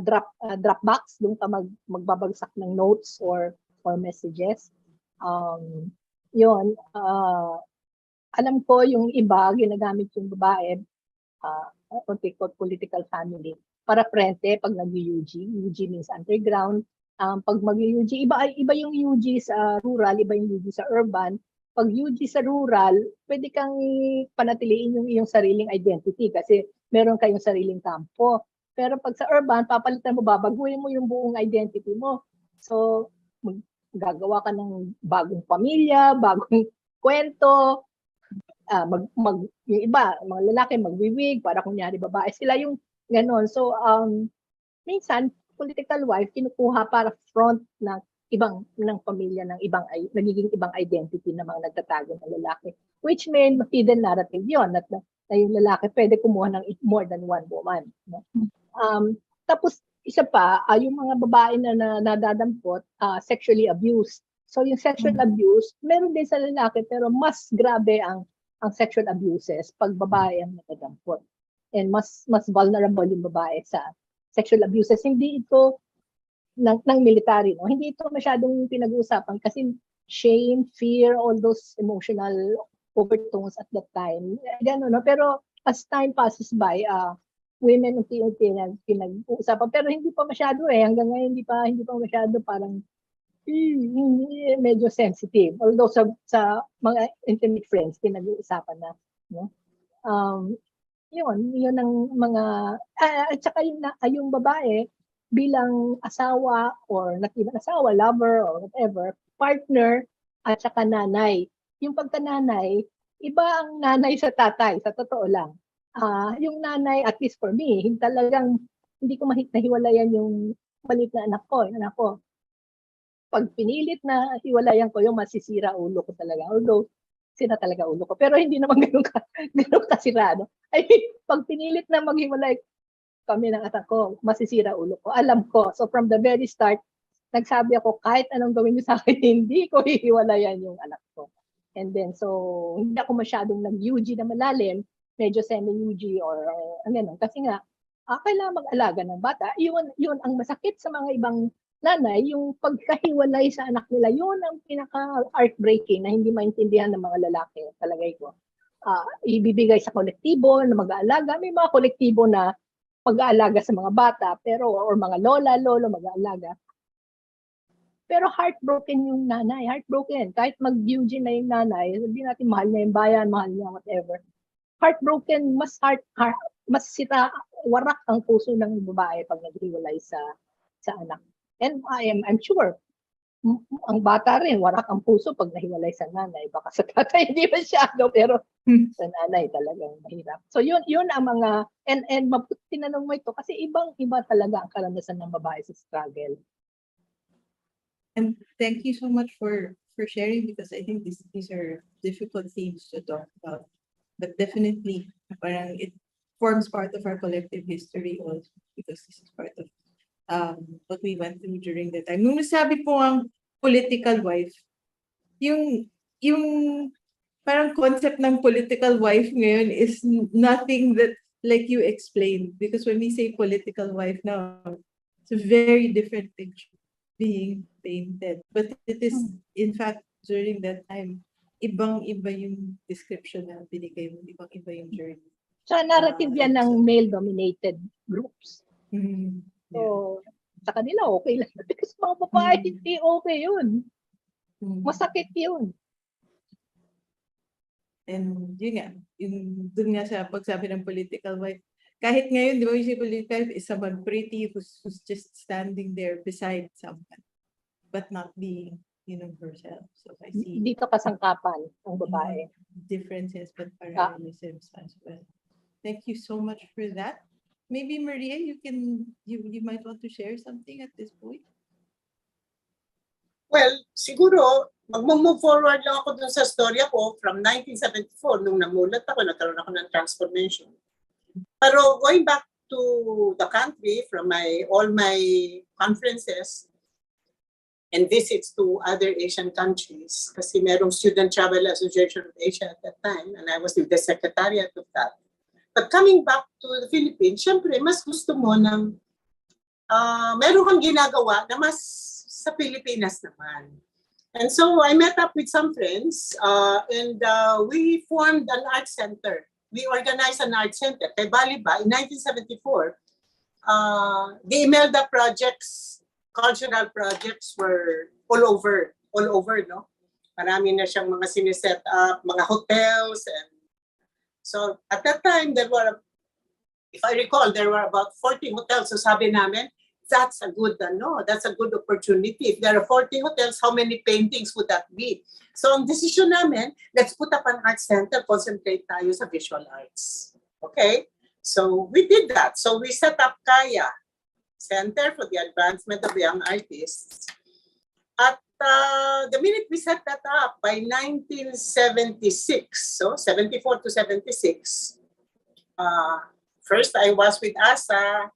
drop box, doon ka magbabagsak ng notes or messages. Yun, alam ko yung iba ginagamit yung babae, political family para frente pag nag-UG. UG means underground. Pag mag-UG, iba yung UG sa rural, iba yung UG sa urban. Pag UG sa rural, pwede kang panatiliin yung iyong sariling identity kasi meron kayong sariling kampo. Pero pag sa urban, papalitan mo, babaguhin mo yung buong identity mo. So, gagawa ka ng bagong pamilya, bagong kwento, yung iba, mga lalaki magwiwig, para kunyari babae sila yung ganon. So, minsan, political wife, kinukuha para front ng pamilya ng nagiging ibang identity ng mga nagtatago ng lalaki. Which may hidden narrative yun, na yung lalaki pwede kumuha ng more than one woman. No? Tapos, isa pa, yung mga babae na nadadampot, sexually abused. So, yung sexual abuse, meron din sa lalaki, pero mas grabe ang sexual abuses pag babae ang nadadampot. And mas vulnerable yung babae sa sexual abuses. Hindi ito ng military, no? Hindi ito masyadong pinag-uusapan kasi shame, fear, all those emotional overtones at that time. Gano'n, no? Pero as time passes by, women unti-unti na pinag-uusapan. Pero hindi pa masyado hanggang ngayon hindi pa masyado, parang medyo sensitive. Although sa mga intimate friends, pinag-uusapan na. No? Yun ang mga, at saka yung babae, bilang asawa or not even asawa, lover or whatever, partner at saka nanay. Yung pagka-nanay, iba ang nanay sa tatay, sa totoo lang. Yung nanay, at least for me, talagang hindi ko nahiwalayan yung maliit na anak ko. Pag pinilit na hiwalayan ko, yung masisira ulo ko talaga. Although, sira talaga ulo ko. Pero hindi naman ganun kasira. No? I mean, pag pinilit na maghiwalay kami ng anak ko, masisira ulo ko. Alam ko. So from the very start, nagsabi ako, kahit anong gawin niyo sa akin, hindi ko hihiwalayan yung anak ko. And then, so, hindi ako masyadong nag-UG na malalim, medyo semi-UG or ano. Kasi nga, kailangan mag-alaga ng bata. Yun ang masakit sa mga ibang nanay, yung pagkahiwalay sa anak nila, yun ang pinaka-heartbreaking na hindi maintindihan ng mga lalaki, talagay ko. Ibibigay sa kolektibo na mag-aalaga. May mga kolektibo na mag-aalaga sa mga bata, or mga lolo mag-aalaga. Pero heartbroken yung nanay, heartbroken. Kahit mag-UG na yung nanay, sabihin natin mahal niya yung bayan, mahal niya whatever. Heartbroken, mas warak ang puso ng babae pag naghiwalay sa anak. And I'm sure, ang bata rin, warak ang puso pag nahiwalay sa nanay. Baka sa tatay, hindi masyado, pero sa nanay talagang mahirap. So yun ang mga, and tinanong mo ito, kasi ibang-iba talaga ang karanasan ng babae sa struggle. And thank you so much for sharing, because I think these are difficult things to talk about. But definitely, parang it forms part of our collective history also, because this is part of what we went through during the time. Nung nasabi po ang political wife, yung parang concept ng political wife ngayon is nothing that like you explained, because when we say political wife now, it's a very different picture being painted. But it is, in fact, during that time, ibang-iba yung description na binigay mo, ibang-iba yung journey. So, narrative yan ng male-dominated groups. Mm-hmm. So, sa kanila, okay lang. Because mga babae, hindi okay yun. Masakit yun. And yun nga, dun nga sa pagsabi ng political wife, kahit ngayon, di ba, yung political wife is someone pretty who's just standing there beside someone, but not being, herself. So I see. Dito kasangkapan ang babae. Differences, but parallelisms as well. Thank you so much for that. Maybe Maria, you might want to share something at this point. Well, siguro, mag-move forward lang ako dun sa storya ko from 1974, nung namulat ako, nagkaroon ako ng transformation. Pero going back to the country from all my conferences and visits to other Asian countries, kasi merong Student Travel Association of Asia at that time, and I was the secretariat of that. But coming back to the Philippines, syempre, mas gusto mo ng meron kang ginagawa na mas sa Pilipinas naman. And so I met up with some friends and we formed an art center. We organized an art center. Kay Baliba, in 1974, the Imelda projects, cultural projects were all over, no? Marami na siyang mga siniset up, mga hotels. And so at that time, there were, if I recall, there were about 40 hotels. So sabi namin, that's a good opportunity. If there are 40 hotels, how many paintings would that be? So ang decision namin, let's put up an art center, concentrate tayo sa visual arts. Okay? So we did that. So we set up Kaya, Center for the Advancement of Young Artists. At the minute we set that up, by 1976, so 74 to 76, first I was with ASA,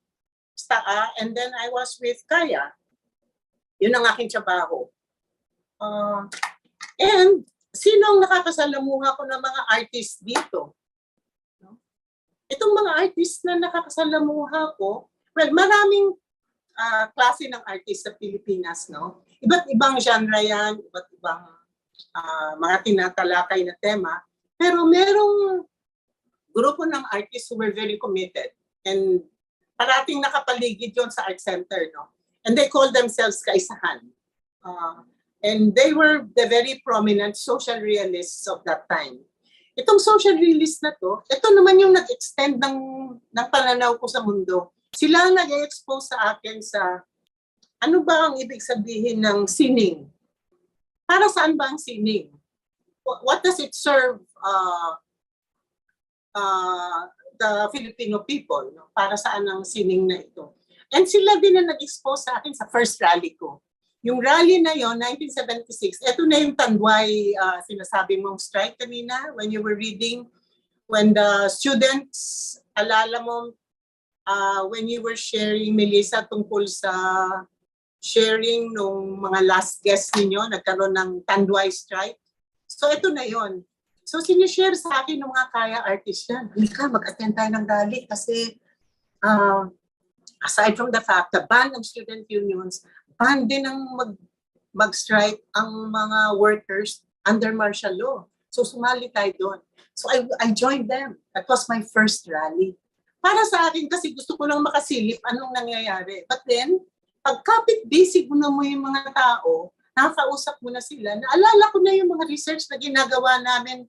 and then I was with Kaya. Yun ang aking trabaho. And sino ang nakakasalamuha ko ng mga artists dito? No? Itong mga artists na nakakasalamuha ko, well, maraming klase ng artist sa Pilipinas, no? Iba't ibang genre yan, iba't ibang mga tinatalakay na tema. Pero merong grupo ng artists who were very committed and parating nakapaligid yon sa art center, no? And they call themselves Kaisahan. And they were the very prominent social realists of that time. Itong social realist na to, ito naman yung nag-extend ng pananaw ko sa mundo. Sila ang nag-expose sa akin sa ano ba ang ibig sabihin ng sining? Para saan ba ang sining? What does it serve the Filipino people, no? Para saan ang sining na ito. And sila din na nag-expose sa akin sa first rally ko. Yung rally na yon 1976, ito na yung Tanduay sinasabi mong strike kanina when you were reading, when the students, alala mo, when you were sharing, Melissa, tungkol sa sharing nung mga last guests ninyo, nagkaroon ng Tanduay strike. So ito na yon. So sinishare sa akin ng mga Kaya artists yan. Halika, mag-attend tayo ng rally kasi aside from the fact na ban ng student unions, ban din ang mag-strike ang mga workers under martial law. So sumali tayo doon. So I joined them. That was my first rally. Para sa akin kasi gusto ko lang makasilip anong nangyayari. But then, pag-kapit busy mo na mo yung mga tao, nakakausap mo na sila, naalala ko na yung mga research na ginagawa namin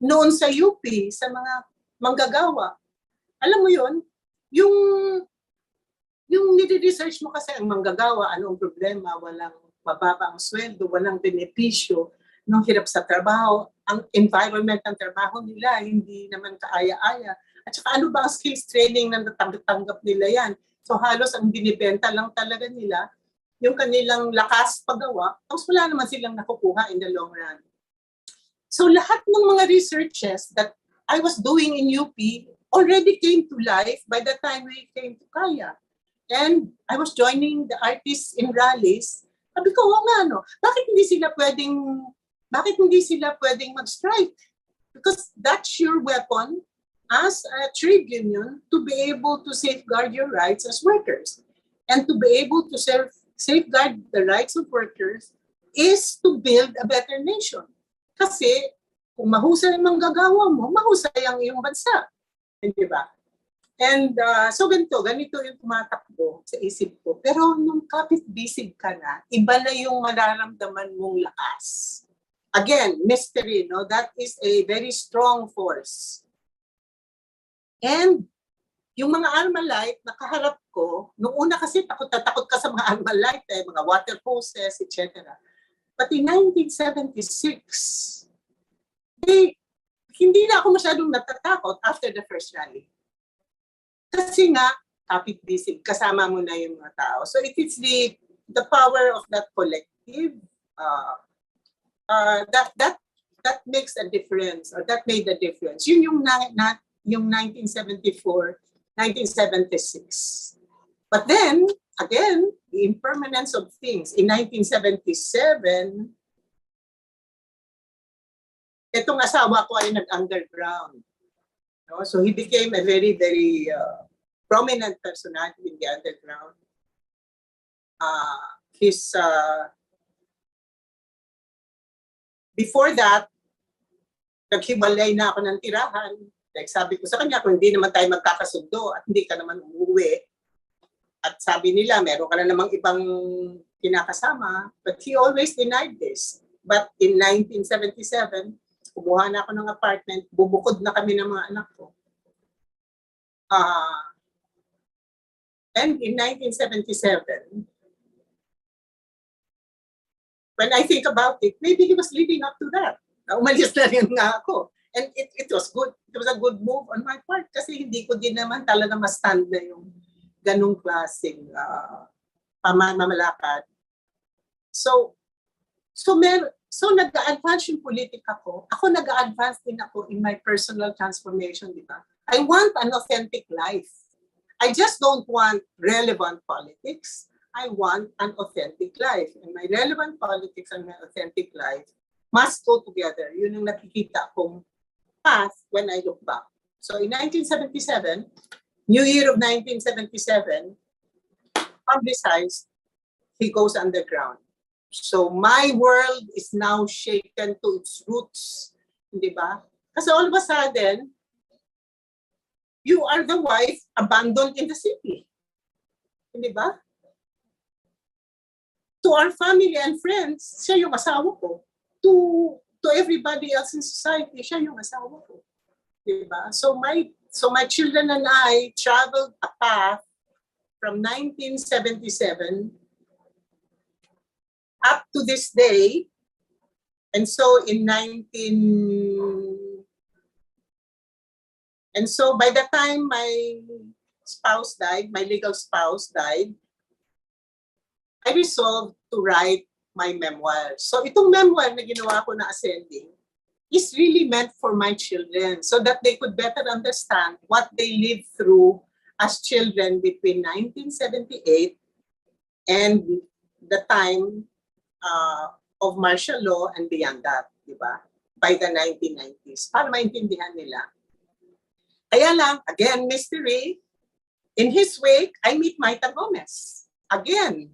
noon sa UP, sa mga manggagawa. Alam mo yun, yung nire-research mo kasi ang manggagawa, anong problema, walang mababa ang sweldo, walang benepisyo, nung hirap sa trabaho, ang environment ng trabaho nila, hindi naman kaaya-aya. At saka ano ba ang skills training na natanggap nila yan? So halos ang binibenta lang talaga nila, yung kanilang lakas paggawa, tapos wala naman silang nakukuha in the long run. So lahat ng mga researches that I was doing in UP already came to life by the time we came to Kaya. And I was joining the artists in rallies. Sabi ko, no, bakit hindi sila pwedeng mag-strike? Because that's your weapon as a trade union to be able to safeguard your rights as workers. And to be able to safeguard the rights of workers is to build a better nation. Kasi kung mahusay ang manggagawa mo, mahusay ang iyong bansa. Hindi ba? And so ganito yung tumatakbo sa isip ko. Pero nung kapit-bisig ka na, iba na yung mararamdaman mong lakas. Again, mystery, no? That is a very strong force. And yung mga Armalite, nakaharap ko, nung una kasi takot ka sa mga Armalite, mga water hoses, etc. But in 1976, hindi na ako masyadong natatakot after the first rally. Kasi nga, kapit-bisig, kasama mo na yung mga tao. So it is the power of that collective that makes a difference, or that made a difference. Yun yung 1974, 1976. But then, again, the impermanence of things. In 1977, itong asawa ko ay nag-underground. No? So he became a very, very prominent personality in the underground. Before that, naghiwalay na ako ng tirahan. Like sabi ko sa kanya, kung hindi naman tayo magkakasundo at hindi ka naman umuwi, at sabi nila, meron ka na namang ibang kinakasama, but he always denied this. But in 1977, kumuha na ako ng apartment, bubukod na kami ng mga anak ko. And in 1977, when I think about it, maybe he was leading up to that. Umalis na rin nga ako. And it was good. It was a good move on my part kasi hindi ko din naman talaga ma-stand na yung ganung klaseng pamamalakad. So nag-a-advance yung politika ko. Ako nag-a-advance din ako in my personal transformation, di ba? I want an authentic life. I just don't want relevant politics. I want an authentic life. And my relevant politics and my authentic life must go together. Yun ang nakikita kong path when I look back. So in 1977, New Year of 1977, publicized, he goes underground. So my world is now shaken to its roots. Di ba? Kasi all of a sudden, you are the wife abandoned in the city. Di ba? To our family and friends, siya yung asawa ko. To everybody else in society, siya yung asawa ko. Diba? So my children and I traveled a path from 1977 up to this day. And so by the time my spouse died, my legal spouse died, I resolved to write my memoir. So itong memoir na ginawa ko na Ascending is really meant for my children so that they could better understand what they lived through as children between 1978 and the time of martial law and beyond that, di ba? By the 1990s, para maintindihan nila. Kaya lang, again, mystery, in his wake, I meet Maita Gomez. Again,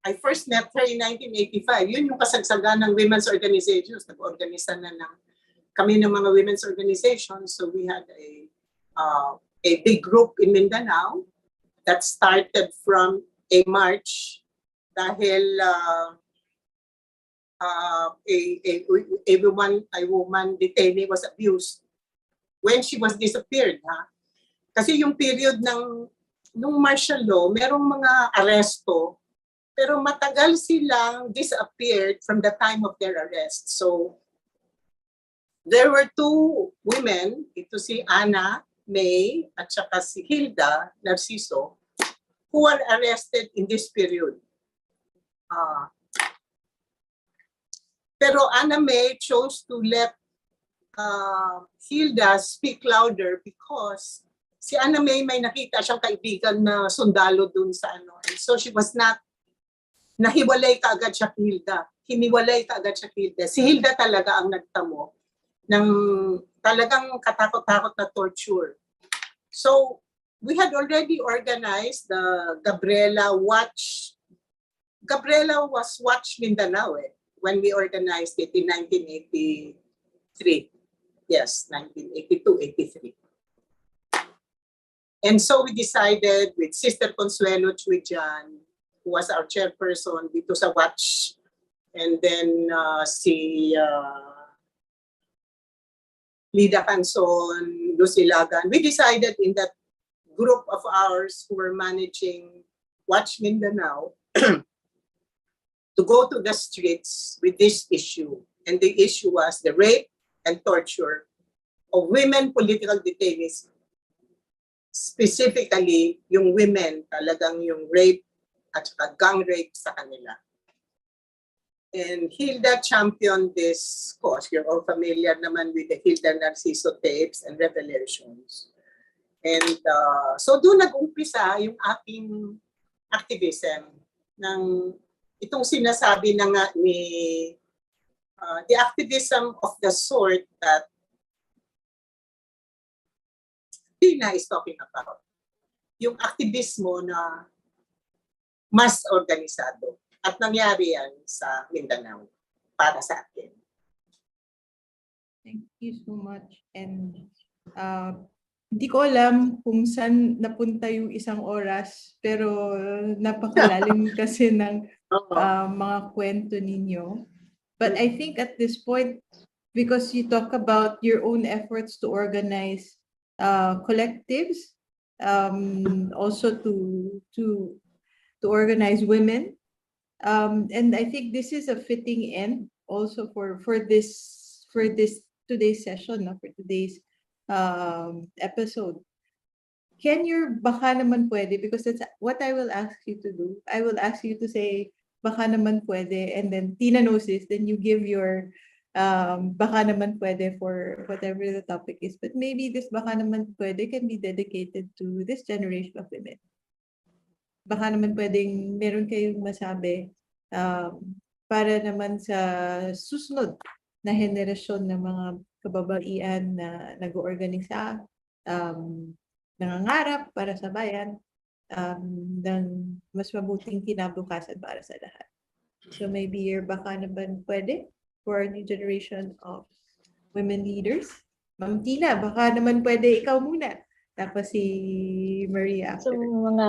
I first met her in 1985. Yun yung kasagsagan ng women's organizations. Nag-organisa na kami ng mga women's organizations. So we had a big group in Mindanao that started from a march dahil a woman detainee was abused when she was disappeared. Kasi yung period nung martial law, merong mga aresto pero matagal silang disappeared from the time of their arrest. So, there were two women, ito si Ana May at saka si Hilda Narciso, who were arrested in this period. Pero Ana May chose to let Hilda speak louder because si Ana May may nakita siyang kaibigan na sundalo dun sa ano. And so she was not nahiwalay kaagad siya kay Hilda. Hiniwalay kaagad siya kay Hilda. Si Hilda talaga ang nagtamo ng talagang katakot-takot na torture. So, we had already organized the Gabriela Watch. Gabriela was Watch Mindanao when we organized it in 1983. Yes, 1982-83. And so we decided with Sister Consuelo Chuijan, who was our chairperson dito sa Watch, and then si Lida Canson, Lucy Lagan. We decided in that group of ours who were managing Watch Mindanao to go to the streets with this issue. And the issue was the rape and torture of women political detainees. Specifically, yung women, talagang yung rape at saka gang rape sa kanila. And Hilda championed this cause. You're all familiar naman with the Hilda Narciso tapes and revelations. And so doon nag-umpisa yung aking activism ng itong sinasabi na nga ni the activism of the sort that Tina is talking about. Yung aktivismo na mas organisado. At nangyari yan sa Mindanao para sa atin. Thank you so much. And hindi ko alam kung saan napunta yung isang oras, pero napakalalim kasi ng mga kwento ninyo. But I think at this point, because you talk about your own efforts to organize collectives, also to organize women, and I think this is a fitting end also for this today's session, no, for today's episode. Can your baka naman pwede, because that's what I will ask you to do. I will ask you to say baka naman pwede, and then Tina knows this, then you give your baka naman pwede for whatever the topic is. But maybe this baka naman pwede can be dedicated to this generation of women. Baka naman pwedeng meron kayong masabi para naman sa susunod na henerasyon ng mga kababaihan na nag-oorganisa, nangangarap para sa bayan, ng mas mabuting kinabukasan para sa lahat. So maybe your baka naman pwede for a new generation of women leaders. Ma'am Tina, baka naman pwede ikaw muna. Tapos si Maria. So mga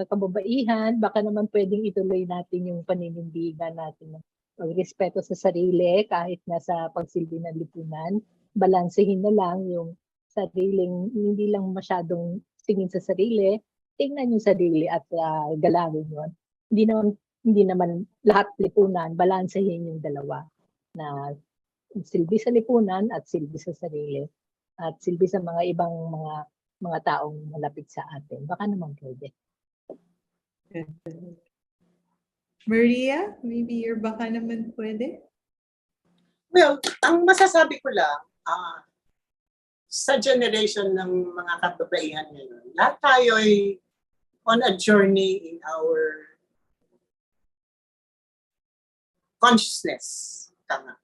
kababaihan, baka naman pwedeng ituloy natin yung paninindigan natin ng pagrespeto sa sarili kahit nasa pagsilbi ng lipunan. Balansehin na lang yung sariling, hindi lang masyadong tingin sa sarili, tingnan yung sarili at galawin yun. Hindi naman lahat lipunan, balansehin yung dalawa na silbi sa lipunan at silbi sa sarili at silbi sa mga ibang mga taong malapit sa atin. Baka naman pwede. Maria, maybe your baka naman pwede? Well, ang masasabi ko lang, sa generation ng mga kababaihan ngayon, lahat tayo ay on a journey in our consciousness. Tama.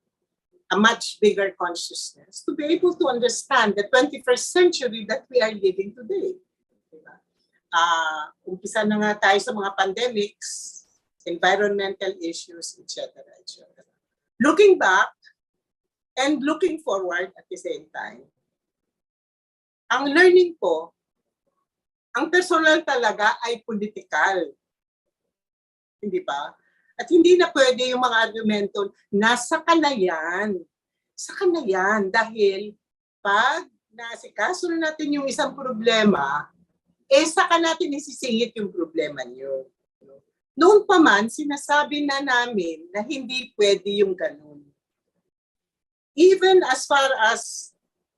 A much bigger consciousness to be able to understand the 21st century that we are living today. Diba? Umpisa na nga tayo sa mga pandemics, environmental issues, etc. etc. Looking back and looking forward at the same time, ang learning ko, ang personal talaga ay political. Hindi ba? At hindi na pwede yung mga argumento nasa kanayan. Sa kanayan. Dahil pag nasikaso na natin yung isang problema, saka natin isisingit yung problema niyo. Noon pa man, sinasabi na namin na hindi pwede yung ganun. Even as far as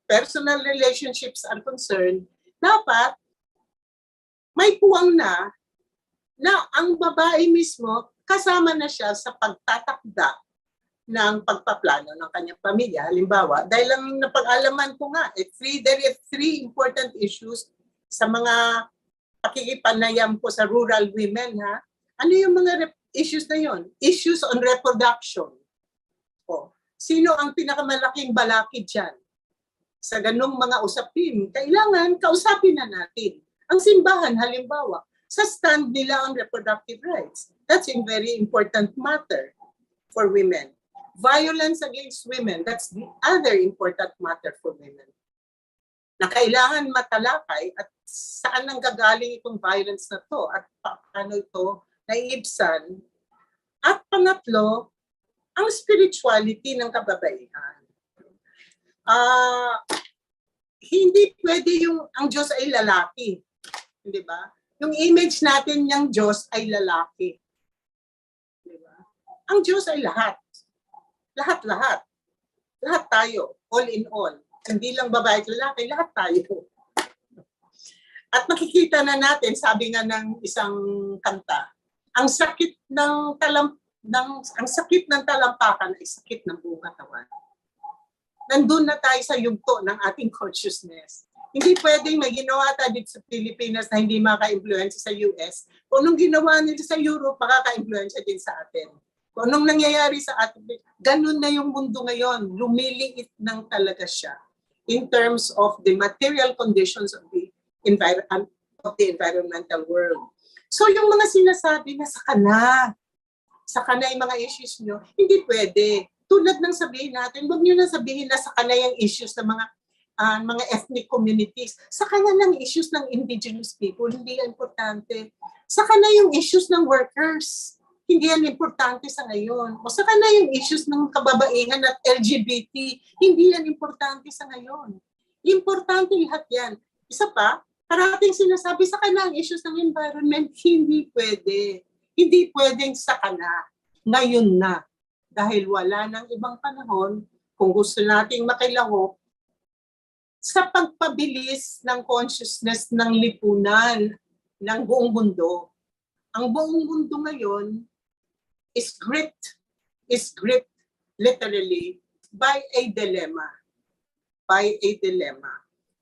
personal relationships are concerned, dapat may puwang na ang babae mismo kasama na siya sa pagtatakda ng pagpaplano ng kanyang pamilya. Halimbawa, dahil lang napag-alaman ko nga, there are three important issues sa mga pakikipanayam ko sa rural women. Ha? Ano yung mga issues na yon? Issues on reproduction. Sino ang pinakamalaking balakid dyan? Sa ganung mga usapin, kailangan kausapin na natin. Ang simbahan, halimbawa, sa stand nila on reproductive rights. That's a very important matter for women. Violence against women, that's the other important matter for women. Na kailangan matalakay at saan nanggagaling itong violence na to at paano ito naiibsan. At pangatlo, ang spirituality ng kababaihan. Hindi pwede ang Diyos ay lalaki. Hindi ba? Yung image natin ng Diyos ay lalaki. Diba? Ang Diyos ay lahat. Lahat-lahat. Lahat tayo. All in all. Hindi lang babae at lalaki, lahat tayo. At makikita na natin, sabi nga ng isang kanta, ang sakit ng talampakan ay sakit ng buong katawan. Nandun na tayo sa yugto ng ating consciousness. Hindi pwedeng may ginawa tayo dito sa Pilipinas na hindi maka-influensya sa US. Kung anong ginawa nila sa Europe, makaka-influensya din sa atin. Kung anong nangyayari sa atin, ganun na yung mundo ngayon. Lumiliit nang talaga siya. in terms of the material conditions of the environmental world. So yung mga sinasabi na saka na yung mga issues nyo, hindi pwede. Tulad ng sabihin natin, huwag nyo na sabihin na saka na yung issues ng mga ethnic communities. Saka na lang issues ng indigenous people, hindi yan importante. Saka na yung issues ng workers, hindi yan importante sa ngayon. O saka na yung issues ng kababaihan at LGBT, hindi yan importante sa ngayon. Importante lahat yan. Isa pa, parating sinasabi saka na ang issues ng environment, hindi pwede. Hindi pwedeng saka na. Ngayon na. Dahil wala nang ibang panahon, kung gusto nating makilahok, sa pagpabilis ng consciousness ng lipunan ng buong mundo. Ang buong mundo ngayon is gripped literally by a dilemma.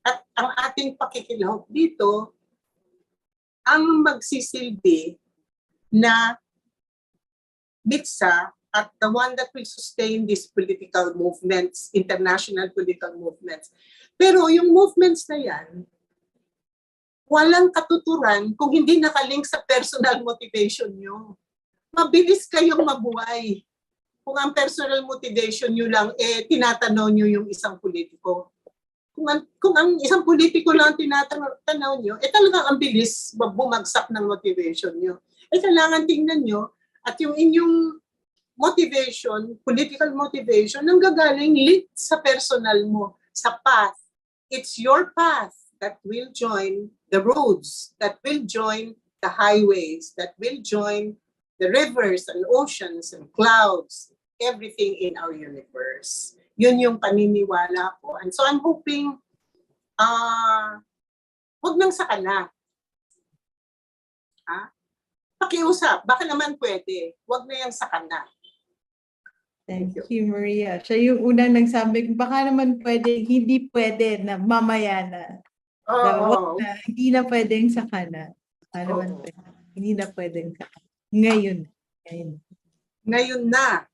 At ang ating pakikilahok dito, ang magsisilbi na mitsa at the one that will sustain these political movements, international political movements. Pero yung movements na yan, walang katuturan kung hindi nakalink sa personal motivation nyo. Mabilis kayong mabuhay kung ang personal motivation nyo lang, tinatanaw nyo yung isang politiko. Kung ang isang politiko lang tinatanaw nyo, talagang ang bilis bumagsak ng motivation nyo. Kailangan tingnan nyo at yung inyong motivation, political motivation, nanggagaling linked sa personal mo, sa path. It's your path that will join the roads, that will join the highways, that will join the rivers and oceans and clouds, everything in our universe. Yun yung paniniwala ko. And so I'm hoping, huwag nang saka na. Pakiusap, baka naman pwede. Huwag na yung saka na. Thank you, Maria. Siya yung unang nagsabi, baka naman pwede, hindi pwede na mamaya na. Hindi na pwedeng saka na. Baka naman pwede. Hindi na pwedeng saka. Ngayon na.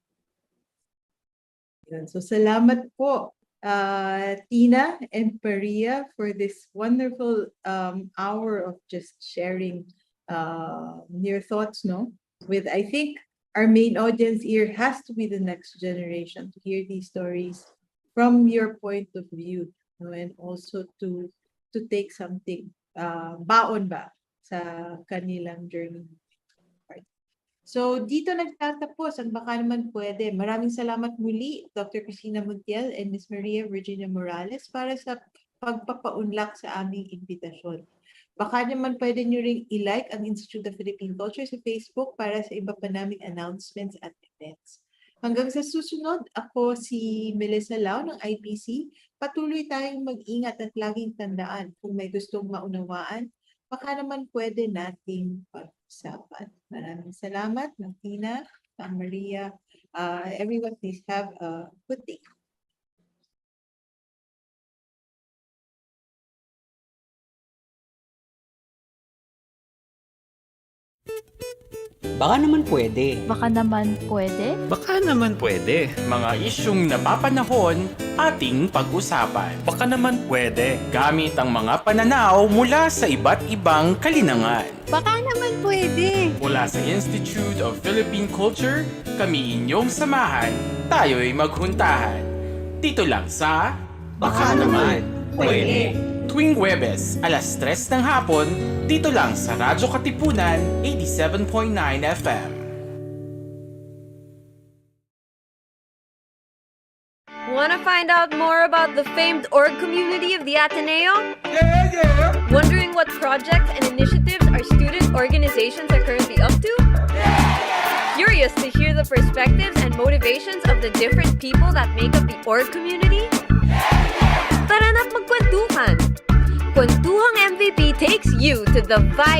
So salamat po, Tina and Maria, for this wonderful hour of just sharing your thoughts, with, I think, our main audience here has to be the next generation to hear these stories from your point of view, and also to take something baon ba sa kanilang journey. So dito nagtatapos ang Baka Naman Pwede. Maraming salamat muli, Dr. Cristina Montiel and Ms. Maria Virginia Morales, para sa pagpapaunlak sa aming imbitasyon. Baka naman pwede nyo ring i-like ang Institute of Philippine Culture sa Facebook para sa iba pa naming announcements at events. Hanggang sa susunod, ako si Melissa Lau ng IPC. Patuloy tayong mag-ingat at laging tandaan kung may gustong maunawaan, baka naman pwede nating pag-usapan. Maraming salamat, Tina, Maria. Everyone, please have a good day. Baka naman pwede. Baka naman pwede? Baka naman pwede. Mga isyung napapanahon, ating pag-usapan. Baka naman pwede. Gamit ang mga pananaw mula sa iba't ibang kalinangan. Baka naman pwede. Mula sa Institute of Philippine Culture, kami inyong samahan, tayo'y maghuntahan. Dito lang sa Baka naman pwede. Tuwing Huwebes, alas 3 ng hapon, dito lang sa Radyo Katipunan, 87.9 FM. Want to find out more about the famed org community of the Ateneo? Yeah! Wondering what projects and initiatives our student organizations are currently up to? Curious to hear the perspectives and motivations of the different people that make up the org community? Tara na't magkwentuhan! Kwentuhang MVP takes you to the vibe